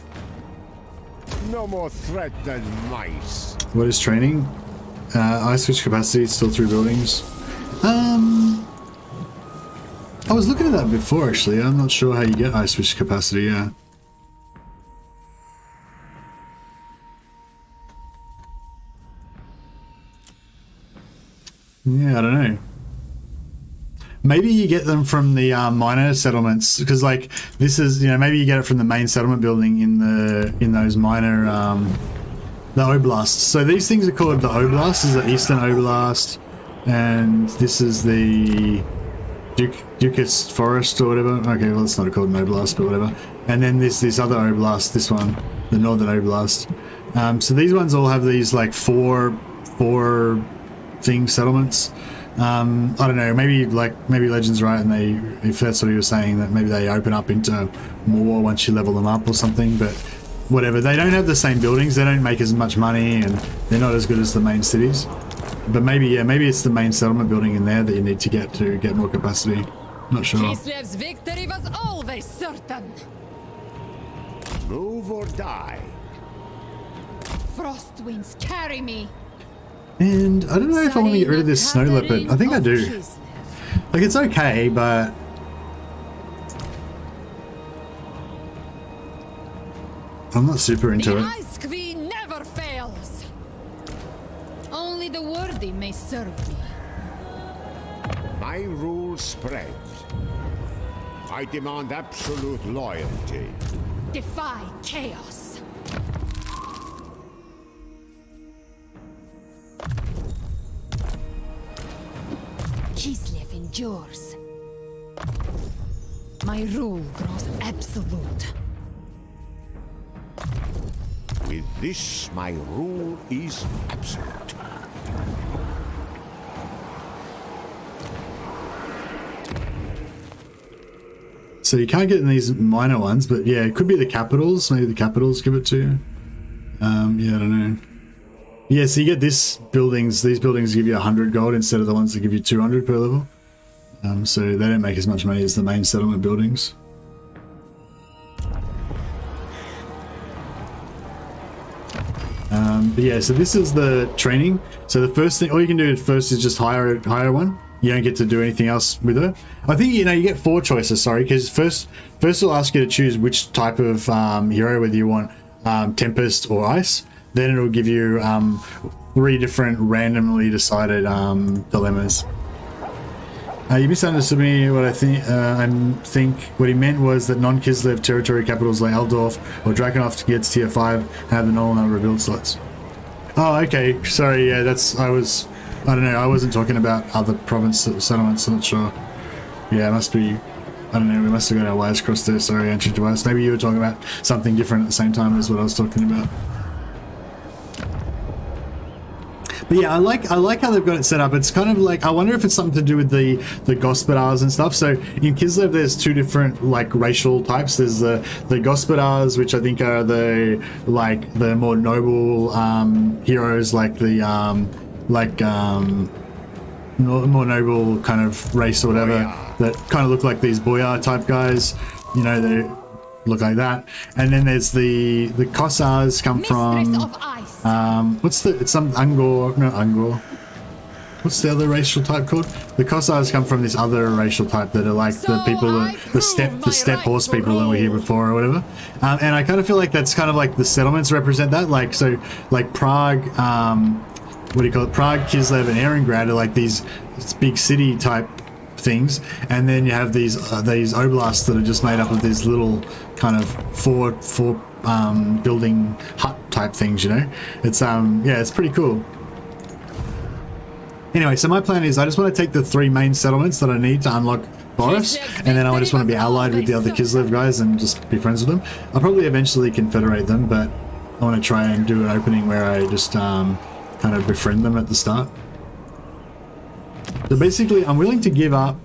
No more threat than mice. What is training? Ice switch capacity, still 3 buildings. I was looking at that before actually. I'm not sure how you get ice switch capacity, yeah. Yeah, I don't know. Maybe you get them from the minor settlements, because like this is, maybe you get it from the main settlement building in those minor the oblasts. So these things are called the oblasts. This is the Eastern Oblast, and this is the Dukas Forest or whatever. Okay, well, it's not called an Oblast, but whatever. And then there's this other Oblast, this one, the Northern Oblast. So these ones all have these like four thing settlements. I don't know, maybe Legend's right, and if that's what he was saying, that maybe they open up into more once you level them up or something, but whatever. They don't have the same buildings, they don't make as much money, and they're not as good as the main cities. But maybe it's the main settlement building in there that you need to get more capacity. Not sure. Kislev's victory was always certain. Move or die. Frost winds carry me. And I don't know if I want to get rid of this snow leopard. I think I do. Like, it's okay, but I'm not super into The it. Ice Queen never fails. Only the worthy may serve me. My rule spreads. I demand absolute loyalty. Defy chaos. Kislev endures. My rule grows absolute. With this, my rule is absolute. So you can't get in these minor ones, but yeah, it could be the capitals. Maybe the capitals give it to you. Yeah, I don't know. Yeah, so you get these buildings give you 100 gold instead of the ones that give you 200 per level. So they don't make as much money as the main settlement buildings. But yeah, so this is the training. So the first thing, all you can do first is just hire one. You don't get to do anything else with her. I think, you get 4 choices, sorry, because first it'll ask you to choose which type of hero, whether you want Tempest or Ice. Then it'll give you 3 different randomly decided dilemmas. You misunderstood me. What I think what he meant was that non-Kislev territory capitals like Eldorf or Drakenhof gets tier 5 have the normal number of build slots. Oh, okay. Sorry. Yeah, I don't know. I wasn't talking about other province settlements. I'm not sure. Yeah, it must be. I don't know. We must have got our wires crossed there. Sorry, Entry Device. Maybe you were talking about something different at the same time as what I was talking about. But yeah, I like how they've got it set up. It's kind of like, I wonder if it's something to do with the Gospodars and stuff. So in Kislev, there's 2 different like racial types. There's the Gospodars, which I think are the more noble heroes, like the more noble kind of race or whatever, that kind of look like these boyar type guys. They look like that. And then there's the Kossars come from it's some Angor. What's the other racial type called? The Kossars come from this other racial type that are like the people the steppe horse people that were here before or whatever. And I kind of feel like that's kind of like the settlements represent that. Like, so like Prague, what do you call it? Prague, Kislev, and Ehrengrad are like these big city type things, and then you have these oblasts that are just made up of these little kind of four building hut type things. It's yeah, it's pretty cool. Anyway, so my plan is I just want to take the 3 main settlements that I need to unlock Boris, and then I just want to be allied with the other Kislev guys and just be friends with them. I'll probably eventually confederate them, but I want to try and do an opening where I just kind of befriend them at the start. So basically, I'm willing to give up.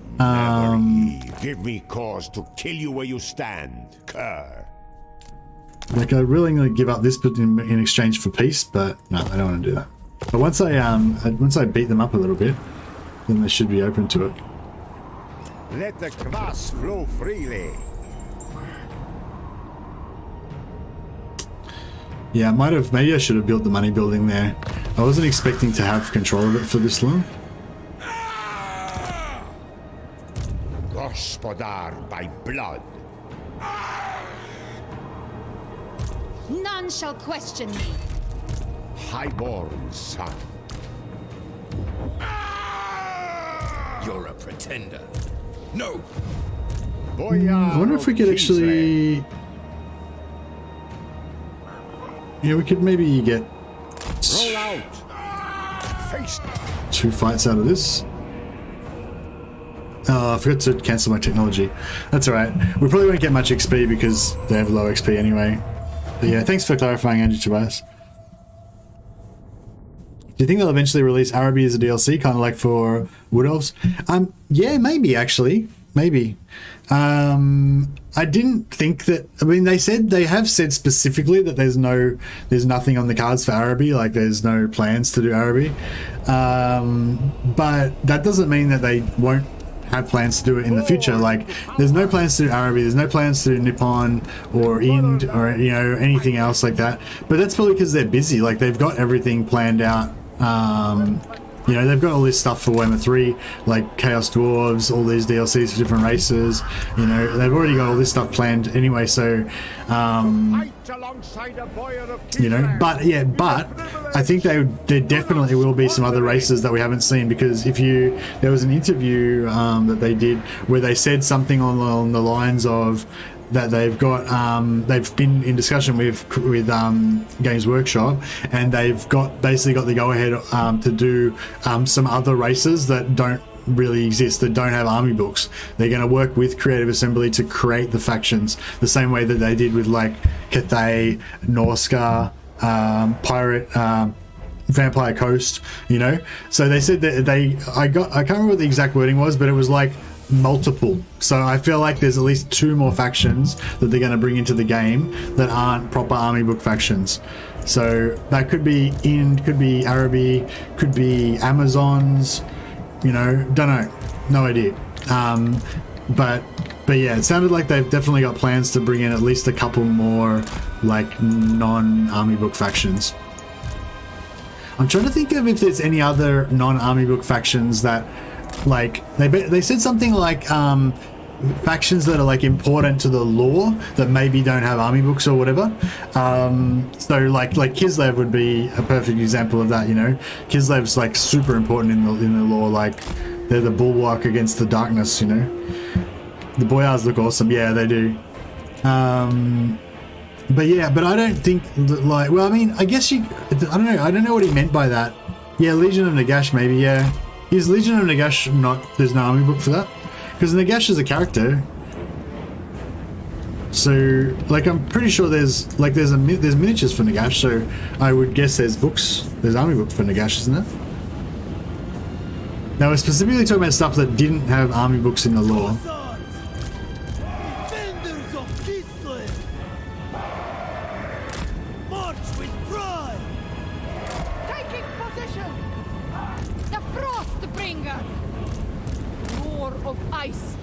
Give me cause to kill you where you stand, cur. Like, I willingly give up this in exchange for peace, but no, I don't want to do that. But once I beat them up a little bit, then they should be open to it. Let the kvass flow freely. Yeah, maybe I should have built the money building there. I wasn't expecting to have control of it for this long. Gospodar by blood. None shall question me. Highborn son. You're a pretender. No. I wonder if we could actually... Yeah, we could maybe get... Roll out. Face. 2 fights out of this. I forgot to cancel my technology. That's alright. We probably won't get much XP because they have low XP anyway. But yeah, thanks for clarifying, Andrew Tobias. Do you think they'll eventually release Araby as a DLC, kind of like for Wood Elves? Yeah, maybe actually. Maybe. I didn't think that. I mean, they have said specifically that there's nothing on the cards for Araby. Like, there's no plans to do Araby. But that doesn't mean that they won't have plans to do it in the future. Like, there's no plans to do Araby, there's no plans to do Nippon or Ind or anything else like that. But that's probably because they're busy. Like, they've got everything planned out. They've got all this stuff for Warhammer 3, like Chaos Dwarves, all these DLCs for different races. They've already got all this stuff planned anyway. So, but I think there definitely will be some other races that we haven't seen, because there was an interview that they did where they said something along the lines of that they've been in discussion with Games Workshop, and they've basically got the go-ahead to do some other races that don't really exist, that don't have army books. They're going to work with Creative Assembly to create the factions the same way that they did with like Cathay, Norsca, Pirate, Vampire Coast, So they said that I can't remember what the exact wording was, but it was like multiple. So I feel like there's at least 2 more factions that they're going to bring into the game that aren't proper army book factions. So that could be Ind, could be Araby, could be Amazons, don't know, no idea. But yeah, it sounded like they've definitely got plans to bring in at least a couple more like non-army book factions. I'm trying to think of if there's any other non-army book factions that, like, they said something like factions that are like important to the lore that maybe don't have army books or whatever. So like Kislev would be a perfect example of that. Kislev's like super important in the lore. Like, they're the bulwark against the darkness. The boyars look awesome. Yeah, they do. But I don't think that, well, I mean, I guess I don't know what he meant by that. Yeah, Legion of Nagash, maybe. Yeah. Is Legion of Nagash there's no army book for that? Because Nagash is a character. So, like, I'm pretty sure there's miniatures for Nagash, so I would guess there's army books for Nagash, isn't there? Now, we're specifically talking about stuff that didn't have army books in the lore. Defenders of Kislev! March with pride! Taking position! The Frostbringer! Roar of ice!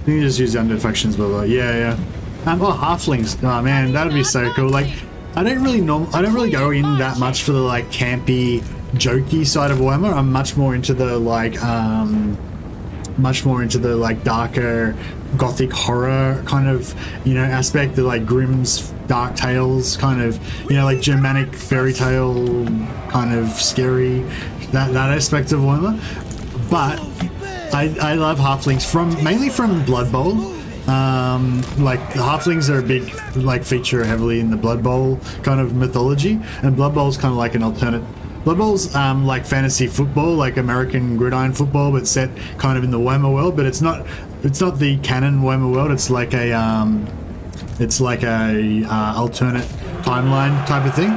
You can just use the undead factions, blah blah. Yeah. Halflings. Oh man, that would be so cool. Like, I don't really go in that much for the like campy, jokey side of Warhammer. I'm much more into the darker, gothic horror kind of aspect. The like Grimm's Dark Tales kind of like Germanic fairy tale kind of scary that aspect of Warhammer. But I love halflings mainly from Blood Bowl. Like, the halflings are a big feature heavily in the Blood Bowl kind of mythology, and Blood Bowl's kind of like an alternate. Blood Bowl's like fantasy football, like American gridiron football, but set kind of in the Warhammer world. But it's not the canon Warhammer world. It's like a alternate timeline type of thing.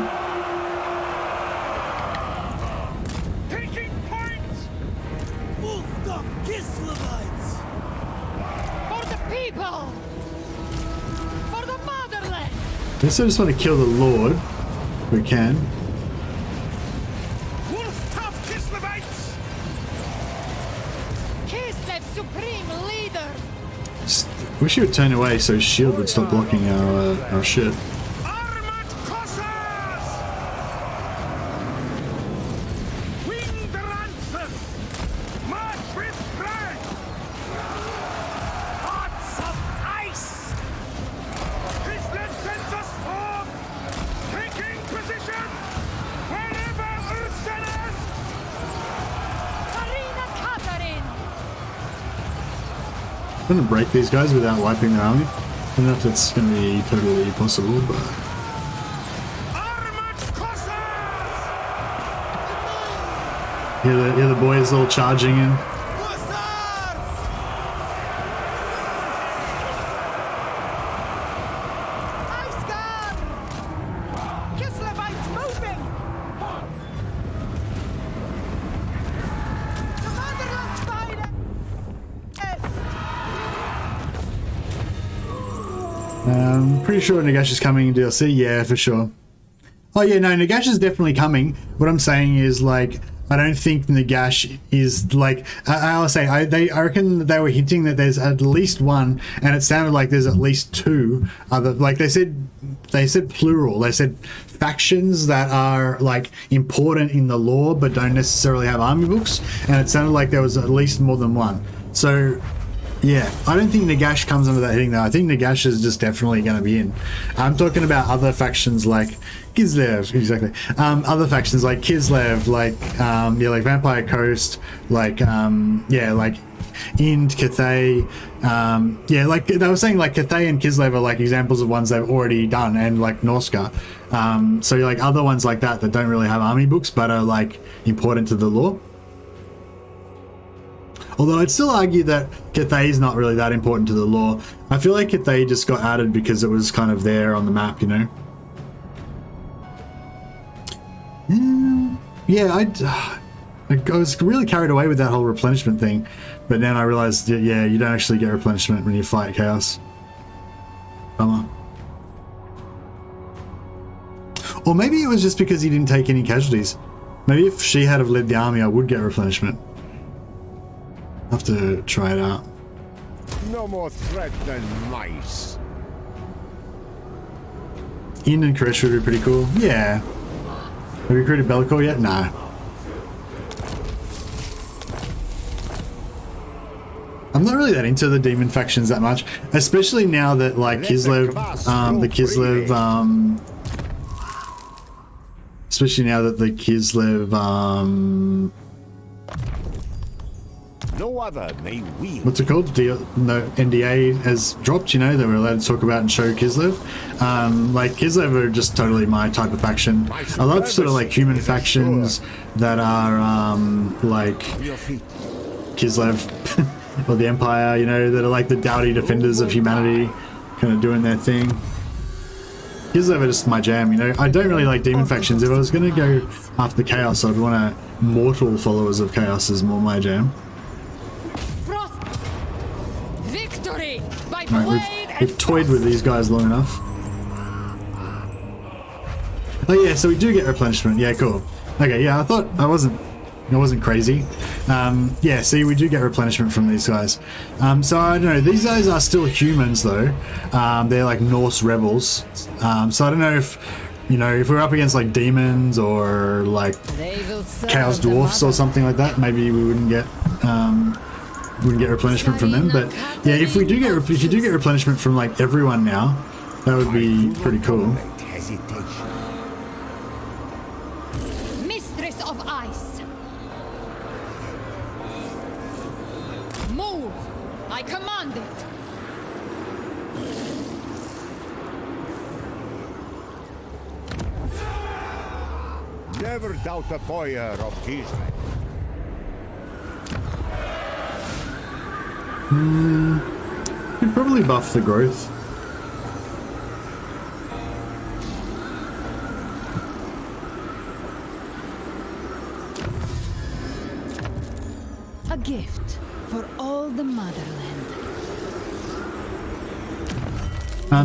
I guess I just want to kill the Lord, if we can. Kislev supreme leader! Wish he would turn away so his shield would stop blocking our shit. I'm gonna break these guys without wiping their army. I don't know if that's gonna be totally possible, but here the boys all charging in. Pretty sure Nagash is coming in DLC. Yeah, for sure. Oh yeah, no, Nagash is definitely coming. What I'm saying is, like, I don't think Nagash is like. I'll say I reckon they were hinting that there's at least one, and it sounded like there's at least two other. Like they said plural. They said factions that are like important in the lore but don't necessarily have army books, and it sounded like there was at least more than one. So. Yeah, I don't think Nagash comes under that heading though. I think Nagash is just definitely going to be in. I'm talking about other factions like Kislev, exactly. Other factions like Kislev, like like Vampire Coast, like like Ind, Cathay. Like they were saying, like Cathay and Kislev are like examples of ones they've already done, and like Norska. So like other ones like that don't really have army books but are like important to the lore. Although I'd still argue that Cathay is not really that important to the lore. I feel like Cathay just got added because it was kind of there on the map, you know? Yeah, I was really carried away with that whole replenishment thing. But then I realized, yeah, you don't actually get replenishment when you fight Chaos. Bummer. Or maybe it was just because he didn't take any casualties. Maybe if she had have led the army, I would get replenishment. I'll have to try it out. No more threat than mice. Ind and Koresh would be pretty cool. Yeah. Have you recruited Bellicor yet? No. I'm not really that into the demon factions that much, especially now that like Kislev, especially now that the Kislev, no other may wield. what's it called? NDA has dropped, you know, that we're allowed to talk about and show Kislev. Like Kislev are just totally my type of faction. I love sort of like human factions that are like Kislev or the Empire, you know, that are like the dowdy defenders of humanity, kind of doing their thing. Kislev are just my jam, you know. I don't really like demon factions. If I was going to go after Chaos, I'd want mortal followers of Chaos is more my jam. Right, we've toyed with these guys long enough. Oh yeah, so we do get replenishment. Yeah, cool. Okay, yeah, I thought I wasn't crazy. Yeah, see, we do get replenishment from these guys. So I don't know. These guys are still humans though. They're like Norse rebels. So I don't know if, you know, if we're up against like demons or like Chaos Dwarfs or something like that, maybe we wouldn't get replenishment from them. But yeah, if you do get replenishment from like everyone now, that would be pretty cool. Mistress of Ice, move! I command it. Never doubt the boyer of Kislev. Could probably buff the growth. A gift for all the motherland.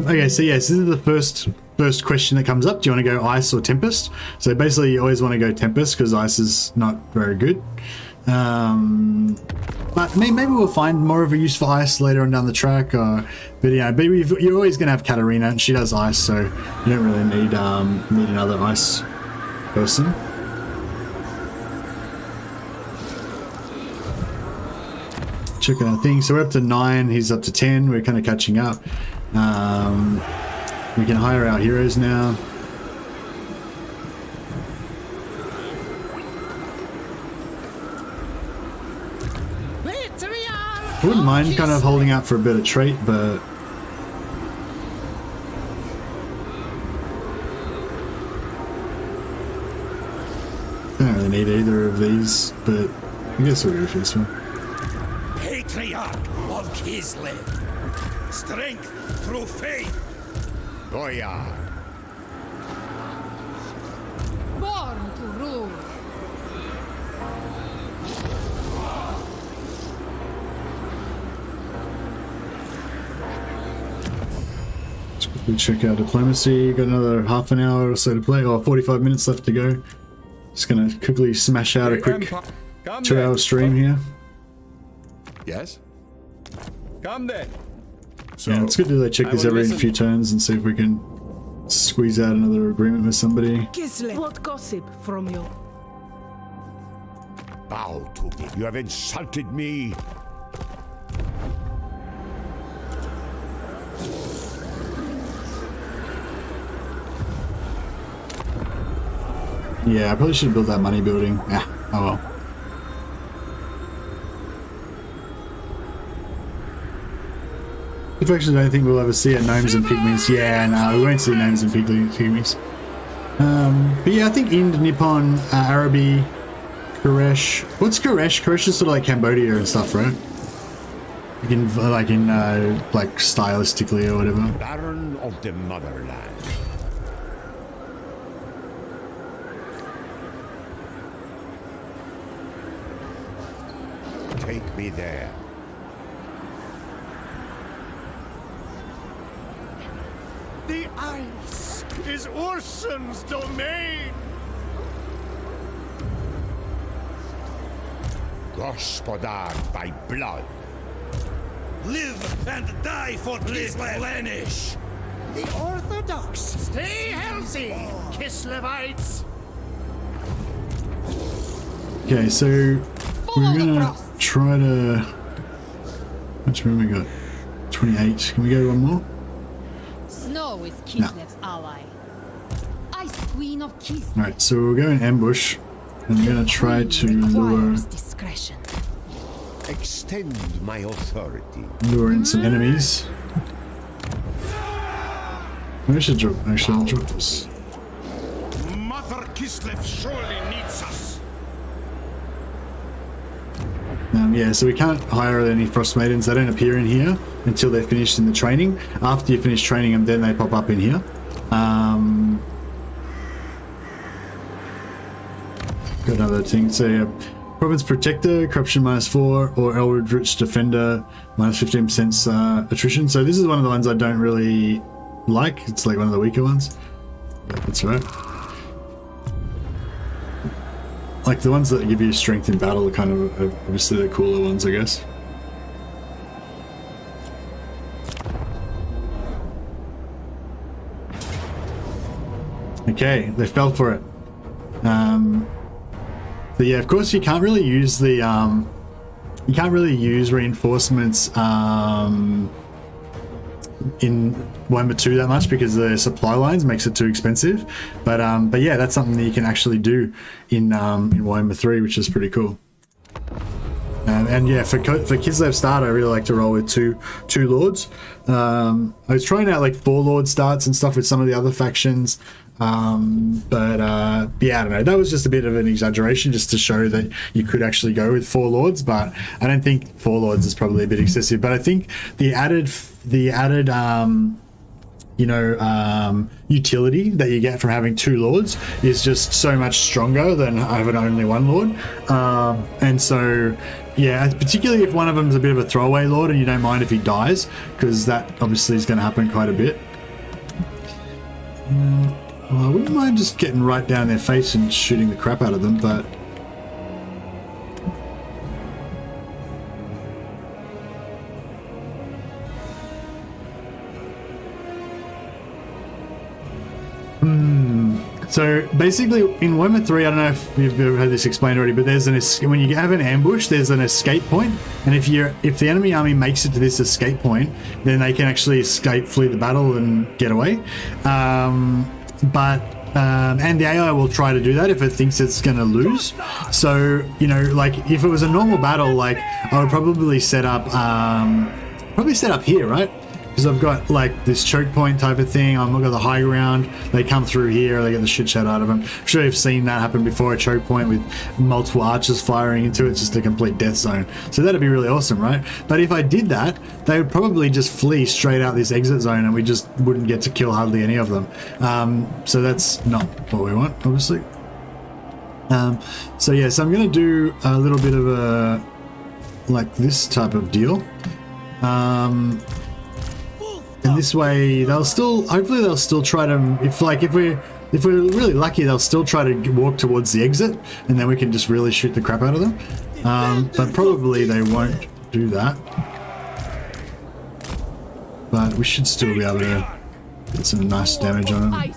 Okay, so yes, this is the first question that comes up. Do you want to go Ice or Tempest? So basically you always want to go Tempest because Ice is not very good. But maybe we'll find more of a use for Ice later on down the track. But yeah, maybe you're always going to have Katarina, and she does Ice, so you don't really need another Ice person. Checking our thing. So we're up to 9. He's up to 10. We're kind of catching up. We can hire our heroes now. I wouldn't mind kind of holding out for a bit of trait, but I don't really need either of these, but I guess we'll go for this one. Patriarch of Kislev, strength through faith. Boyar. Born to rule. Let's quickly check out diplomacy. Got another half an hour or so to play, or 45 minutes left to go. Just gonna quickly smash out a quick 2-hour stream here. Yes? Come then. So, Yeah, it's good to check this every few turns and see if we can squeeze out another agreement with somebody. Kislev, what gossip from you? Bow to me. You have insulted me. Yeah, I probably should have built that money building. Ah, oh well. If actually don't think we'll ever see gnomes and pygmies. Yeah, no, we won't see gnomes and pygmies. But yeah, I think Ind, Nippon, Araby, Koresh. What's Koresh? Koresh is sort of like Cambodia and stuff, right? Like stylistically or whatever. Baron of the motherland. Take me there. The ice is Urson's domain! Gospodar by blood. Live and die for Kislev. The Orthodox. Stay healthy, Kislevites. Okay, so we're gonna try to. How much room we got? 28. Can we go one more? Snow is Kislev's ally. Ice Queen of Kislev. Alright, so we'll go in ambush. And I'm gonna try to lure discretion. Extend my authority. in some enemies. Maybe I should drop. Actually, I'll drop this. Mother Kislev surely needs us. Yeah, so we can't hire any Frost Maidens. They don't appear in here until they're finished in the training. After you finish training them, then they pop up in here. Got another thing. So yeah, Province Protector, Corruption -4, or Eldritch Defender -15% attrition. So this is one of the ones I don't really like. It's like one of the weaker ones. Yeah, that's right. Like the ones that give you strength in battle are kind of obviously the cooler ones, I guess. Okay, they fell for it. But yeah, of course you can't really use the you can't really use reinforcements in Warhammer 2 that much because the supply lines makes it too expensive. But yeah, that's something that you can actually do in Warhammer 3, which is pretty cool. And yeah, for Kislev start, I really like to roll with two lords. I was trying out like 4 lord starts and stuff with some of the other factions. But yeah, I don't know. That was just a bit of an exaggeration just to show that you could actually go with 4 lords, but I don't think 4 lords is probably a bit excessive. But I think the added utility that you get from having 2 lords is just so much stronger than having only 1 lord. And so yeah, particularly if one of them is a bit of a throwaway lord and you don't mind if he dies, because that obviously is going to happen quite a bit. Well, I wouldn't mind just getting right down their face and shooting the crap out of them, but so basically in Warhammer 3, I don't know if you've ever had this explained already, but there's when you have an ambush, there's an escape point, and if the enemy army makes it to this escape point, then they can actually escape, flee the battle, and get away. And the AI will try to do that if it thinks it's going to lose. So, you know, like if it was a normal battle, like I would probably set up here, right? Because I've got like this choke point type of thing. I've got the high ground. They come through here. They get the shit shot out of them. I'm sure you've seen that happen before. A choke point with multiple archers firing into it, just a complete death zone. So that'd be really awesome, right? But if I did that, they would probably just flee straight out this exit zone, and we just wouldn't get to kill hardly any of them. So that's not what we want, obviously. So yeah, so I'm going to do a little bit of a like this type of deal. And this way, hopefully they'll still try to, if we're really lucky, they'll still try to walk towards the exit, and then we can just really shoot the crap out of them. But probably they won't do that. But we should still be able to get some nice damage on them.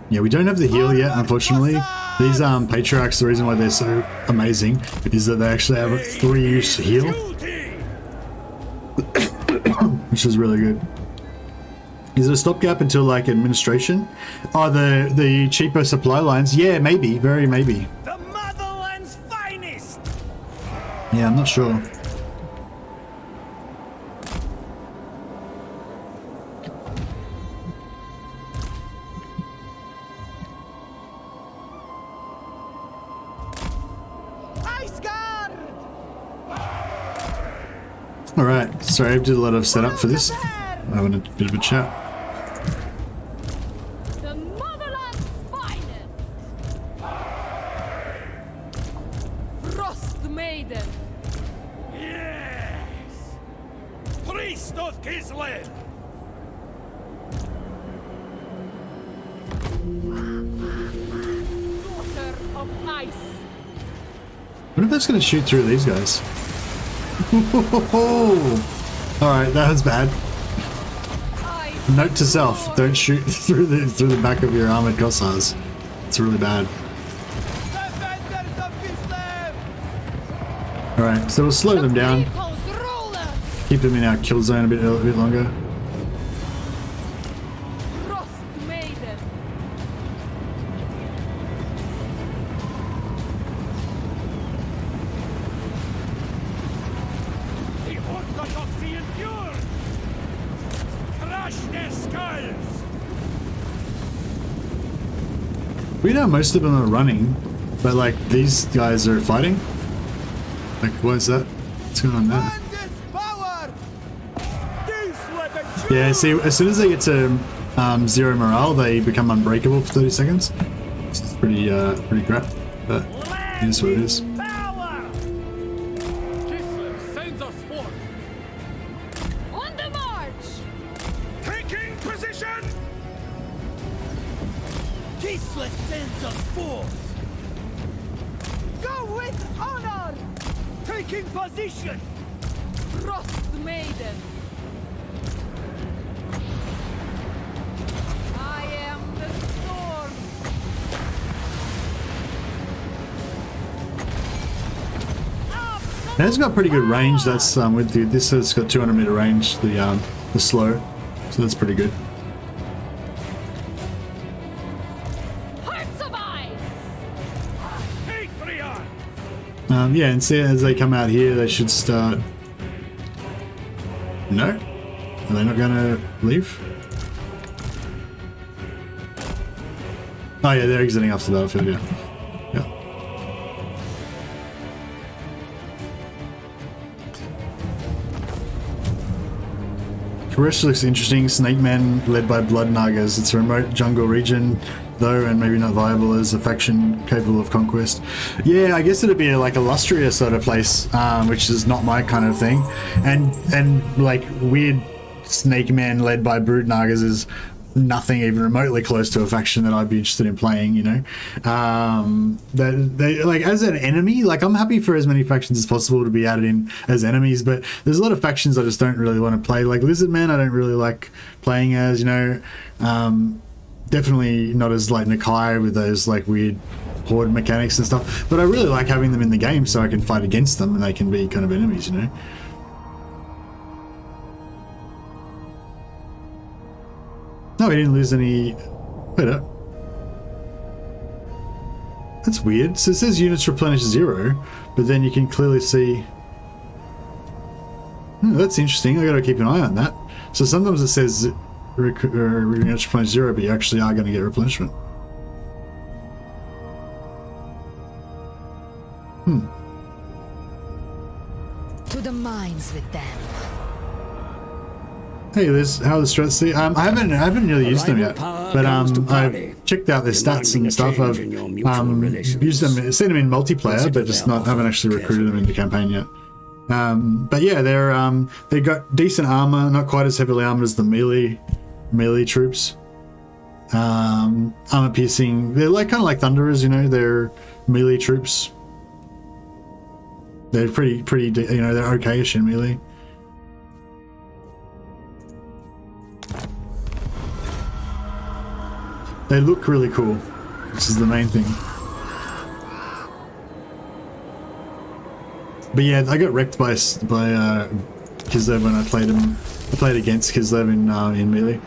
Yeah, we don't have the heal yet, unfortunately. These patriarchs, the reason why they're so amazing is that they actually have a 3-use heal, which is really good. Is it a stopgap until like administration? Oh, the cheaper supply lines? Yeah, maybe, very maybe. The motherland's finest. Yeah, I'm not sure. Alright, sorry, I did a lot of setup for this. I'm having a bit of a chat. The motherland's finest. Frost Maiden. Yes! Priest of Kislev! Daughter of ice. I wonder if that's going to shoot through these guys. Alright, that was bad. Note to self, don't shoot through the back of your armored Kossars. It's really bad. Alright, so we'll slow them down. Keep them in our kill zone a bit longer. We know most of them are running, but like these guys are fighting. Like, what is that? What's going on there? Yeah, see, as soon as they get to 0 morale, they become unbreakable for 30 seconds. It's pretty crap, but it is what it is. Kislev sends us forth. On the march. Taking position! Kislev sends us forth. Go with honor. Taking position. Frost Maiden. I am the storm. Now it's got pretty good range. That's with this has got 200 meter range. The slow, so that's pretty good. Hearts of ice. Yeah, and see as they come out here, they should start. No, are they not going to leave? Oh yeah, they're exiting off the battlefield. Yeah, yeah. Koresh looks interesting. Snake Men led by Blood Nagas. It's a remote jungle region, though, and maybe not viable as a faction capable of conquest. Yeah, I guess it'd be like a Lustria sort of place, which is not my kind of thing. And like weird Snake Men led by Brood Nagas is nothing even remotely close to a faction that I'd be interested in playing, you know. They like as an enemy, like I'm happy for as many factions as possible to be added in as enemies, but there's a lot of factions I just don't really want to play. Like Lizard Man I don't really like playing as, you know. Definitely not as like Nakai with those like weird horde mechanics and stuff, but I really like having them in the game so I can fight against them and they can be kind of enemies, you know. No, we didn't lose any. Wait up. That's weird. So it says units replenish 0, but then you can clearly see. That's interesting. I gotta keep an eye on that. So sometimes it says units replenish 0, but you actually are going to get replenishment. To the mines with them. Hey, there's how the strats see. I haven't really used them yet, but I've checked out their stats and stuff. I've used them, seen them in multiplayer, but just haven't actually recruited them into campaign yet. But yeah, they got decent armor, not quite as heavily armored as the melee troops. Armor piercing. They're like kind of like Thunderers, you know. They're melee troops. They're pretty, you know, they're okay-ish in melee. They look really cool, which is the main thing. But yeah, I got wrecked by Kislev when I played him. I played against Kislev in melee.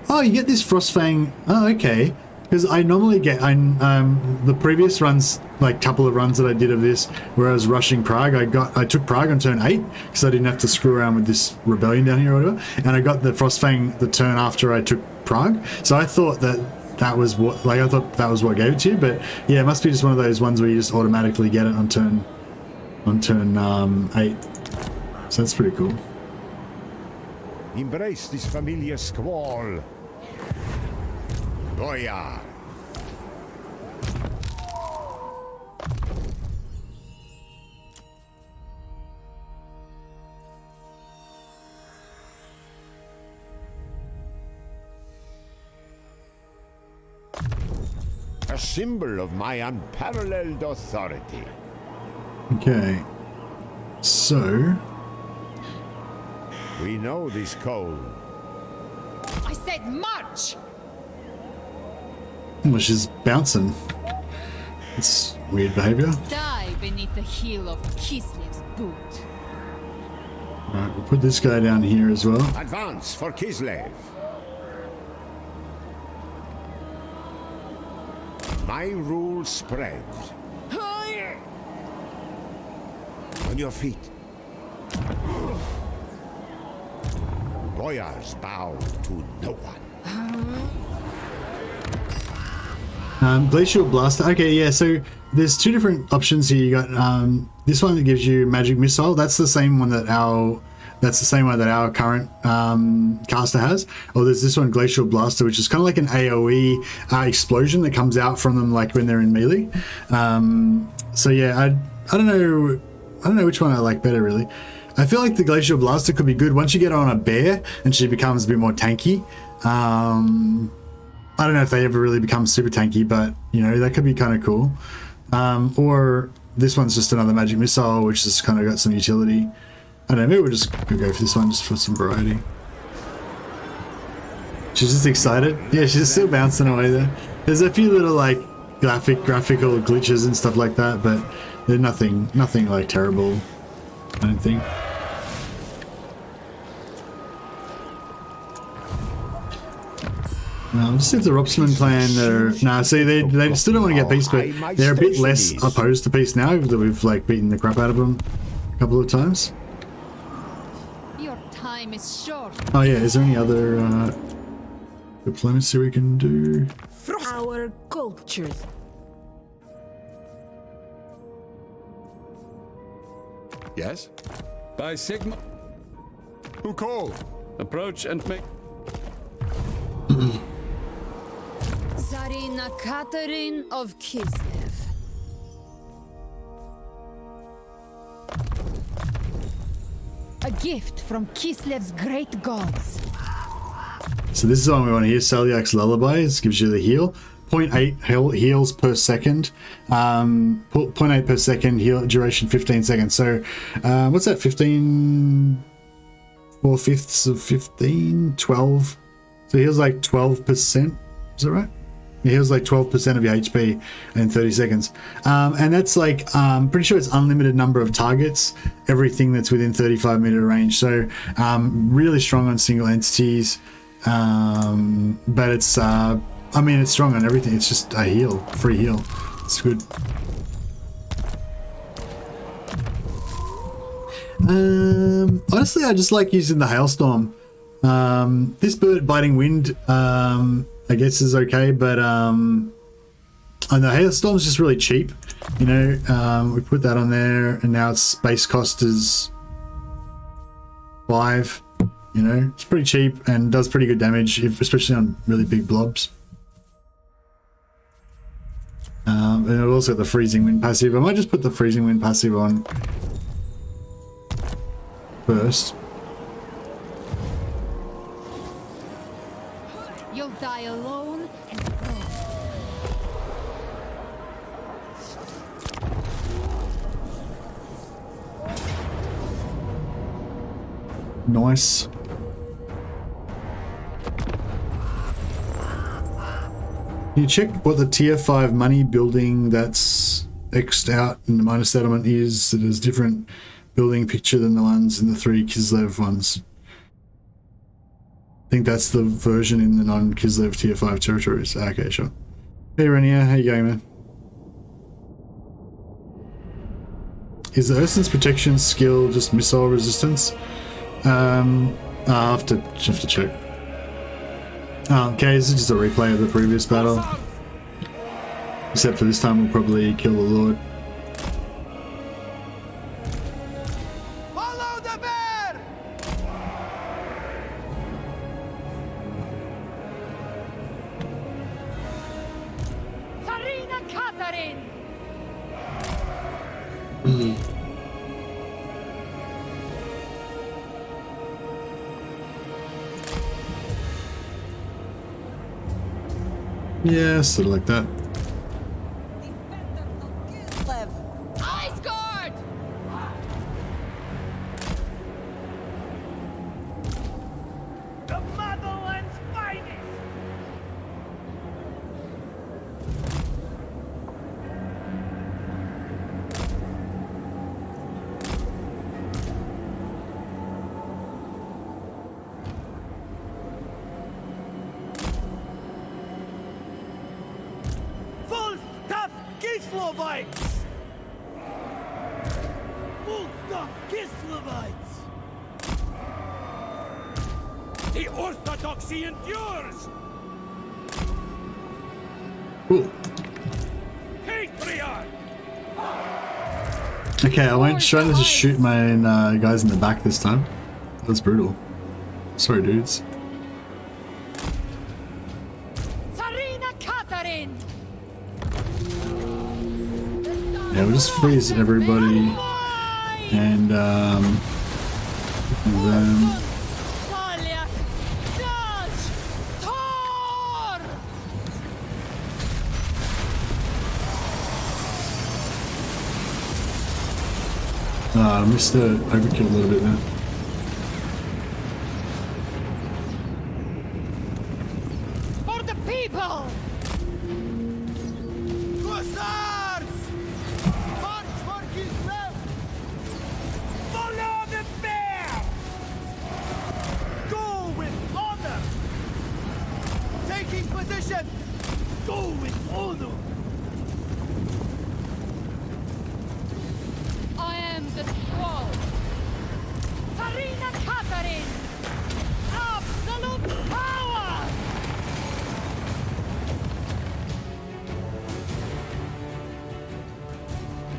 Oh, you get this Frostfang. Oh, okay. Because I normally get the previous runs, like couple of runs that I did of this, where I was rushing Prague. I took Prague on turn 8 because I didn't have to screw around with this rebellion down here or whatever, and I got the Frostfang the turn after I took Prague. So I thought that was what, like, I thought that was what gave it to you. But yeah, it must be just one of those ones where you just automatically get it on turn 8. So that's pretty cool. Embrace this familiar squall. Goya. A symbol of my unparalleled authority. Okay. So we know this code. I said march! Well, she's bouncing. It's weird behavior. Die beneath the heel of Kislev's boot. Alright, we'll put this guy down here as well. Advance for Kislev. My rule spread. On your feet. Boyars bow to no one. Glacial Blaster. Okay, yeah, so there's two different options here. You got this one that gives you Magic Missile. That's the same one that our current caster has. Or there's this one, Glacial Blaster, which is kind of like an AoE explosion that comes out from them, like when they're in melee. So yeah, I don't know which one I like better, really. I feel like the Glacial Blaster could be good once you get her on a bear and she becomes a bit more tanky. I don't know if they ever really become super tanky, but you know, that could be kind of cool. Or this one's just another Magic Missile, which has kind of got some utility. I don't know, maybe we'll just go for this one just for some variety. She's just excited. Yeah, she's still bouncing away there. There's a few little like graphical glitches and stuff like that, but they're nothing like terrible, I don't think. Just if the Ropsman clan, see, they still don't want to get peace, but they're a bit less opposed to peace now that we've like beaten the crap out of them a couple of times. Your time is short. Oh yeah, is there any other diplomacy we can do? Our cultures. Yes? By Sigma. Who called? Approach and make... Tsarina Katarina of Kislev. A gift from Kislev's great gods. So this is what we want to hear. Celiac's Lullaby. This gives you the heal. 0.8 heals per second. 0.8 per second, heal duration 15 seconds. So what's that? 15... 4/5 of 15? 12? So he heals like 12%. Is that right? He heals like 12% of your HP in 30 seconds. And that's like, pretty sure it's unlimited number of targets, everything that's within 35-meter range. So really strong on single entities. But it's, I mean, it's strong on everything. It's just a heal, free heal. It's good. Honestly, I just like using the Hailstorm. This bird biting wind, I guess is okay, but and the Hailstorm's just really cheap. You know, we put that on there, and now its base cost is 5. You know, it's pretty cheap and does pretty good damage, especially on really big blobs. And it also got the freezing wind passive. I might just put the freezing wind passive on first. You'll die alone and alone. Nice. Can you check what the tier 5 money building that's X'd out in the minor settlement is? It is different building picture than the ones in the 3 Kislev ones. I think that's the version in the non-Kislev tier 5 territories. Okay, sure. Hey Renier, how you going, man? Is the Urson's protection skill just missile resistance? I'll have to check. Oh, okay, this is just a replay of the previous battle. Except for this time we'll probably kill the Lord. Follow the bear! Katarina Katarina! Yeah, sort of like that. Kislev! Ice guard! The motherland's finest! Full tough Kislevites! Full tough Kislevites! The orthodoxy endures! Cool. Patriarch! Okay, I won't try to just shoot my guys in the back this time. That was brutal. Sorry, dudes. Katarina Katarina! Yeah, we'll just freeze everybody and them. Salyak! Dodge! Tor! I missed the overkill a little bit there. For the people! Hussars! March for Kislev! Follow the bear! Go with honor! Taking position! Go with honor! I am the squall! Katarina Katarina! Absolute power!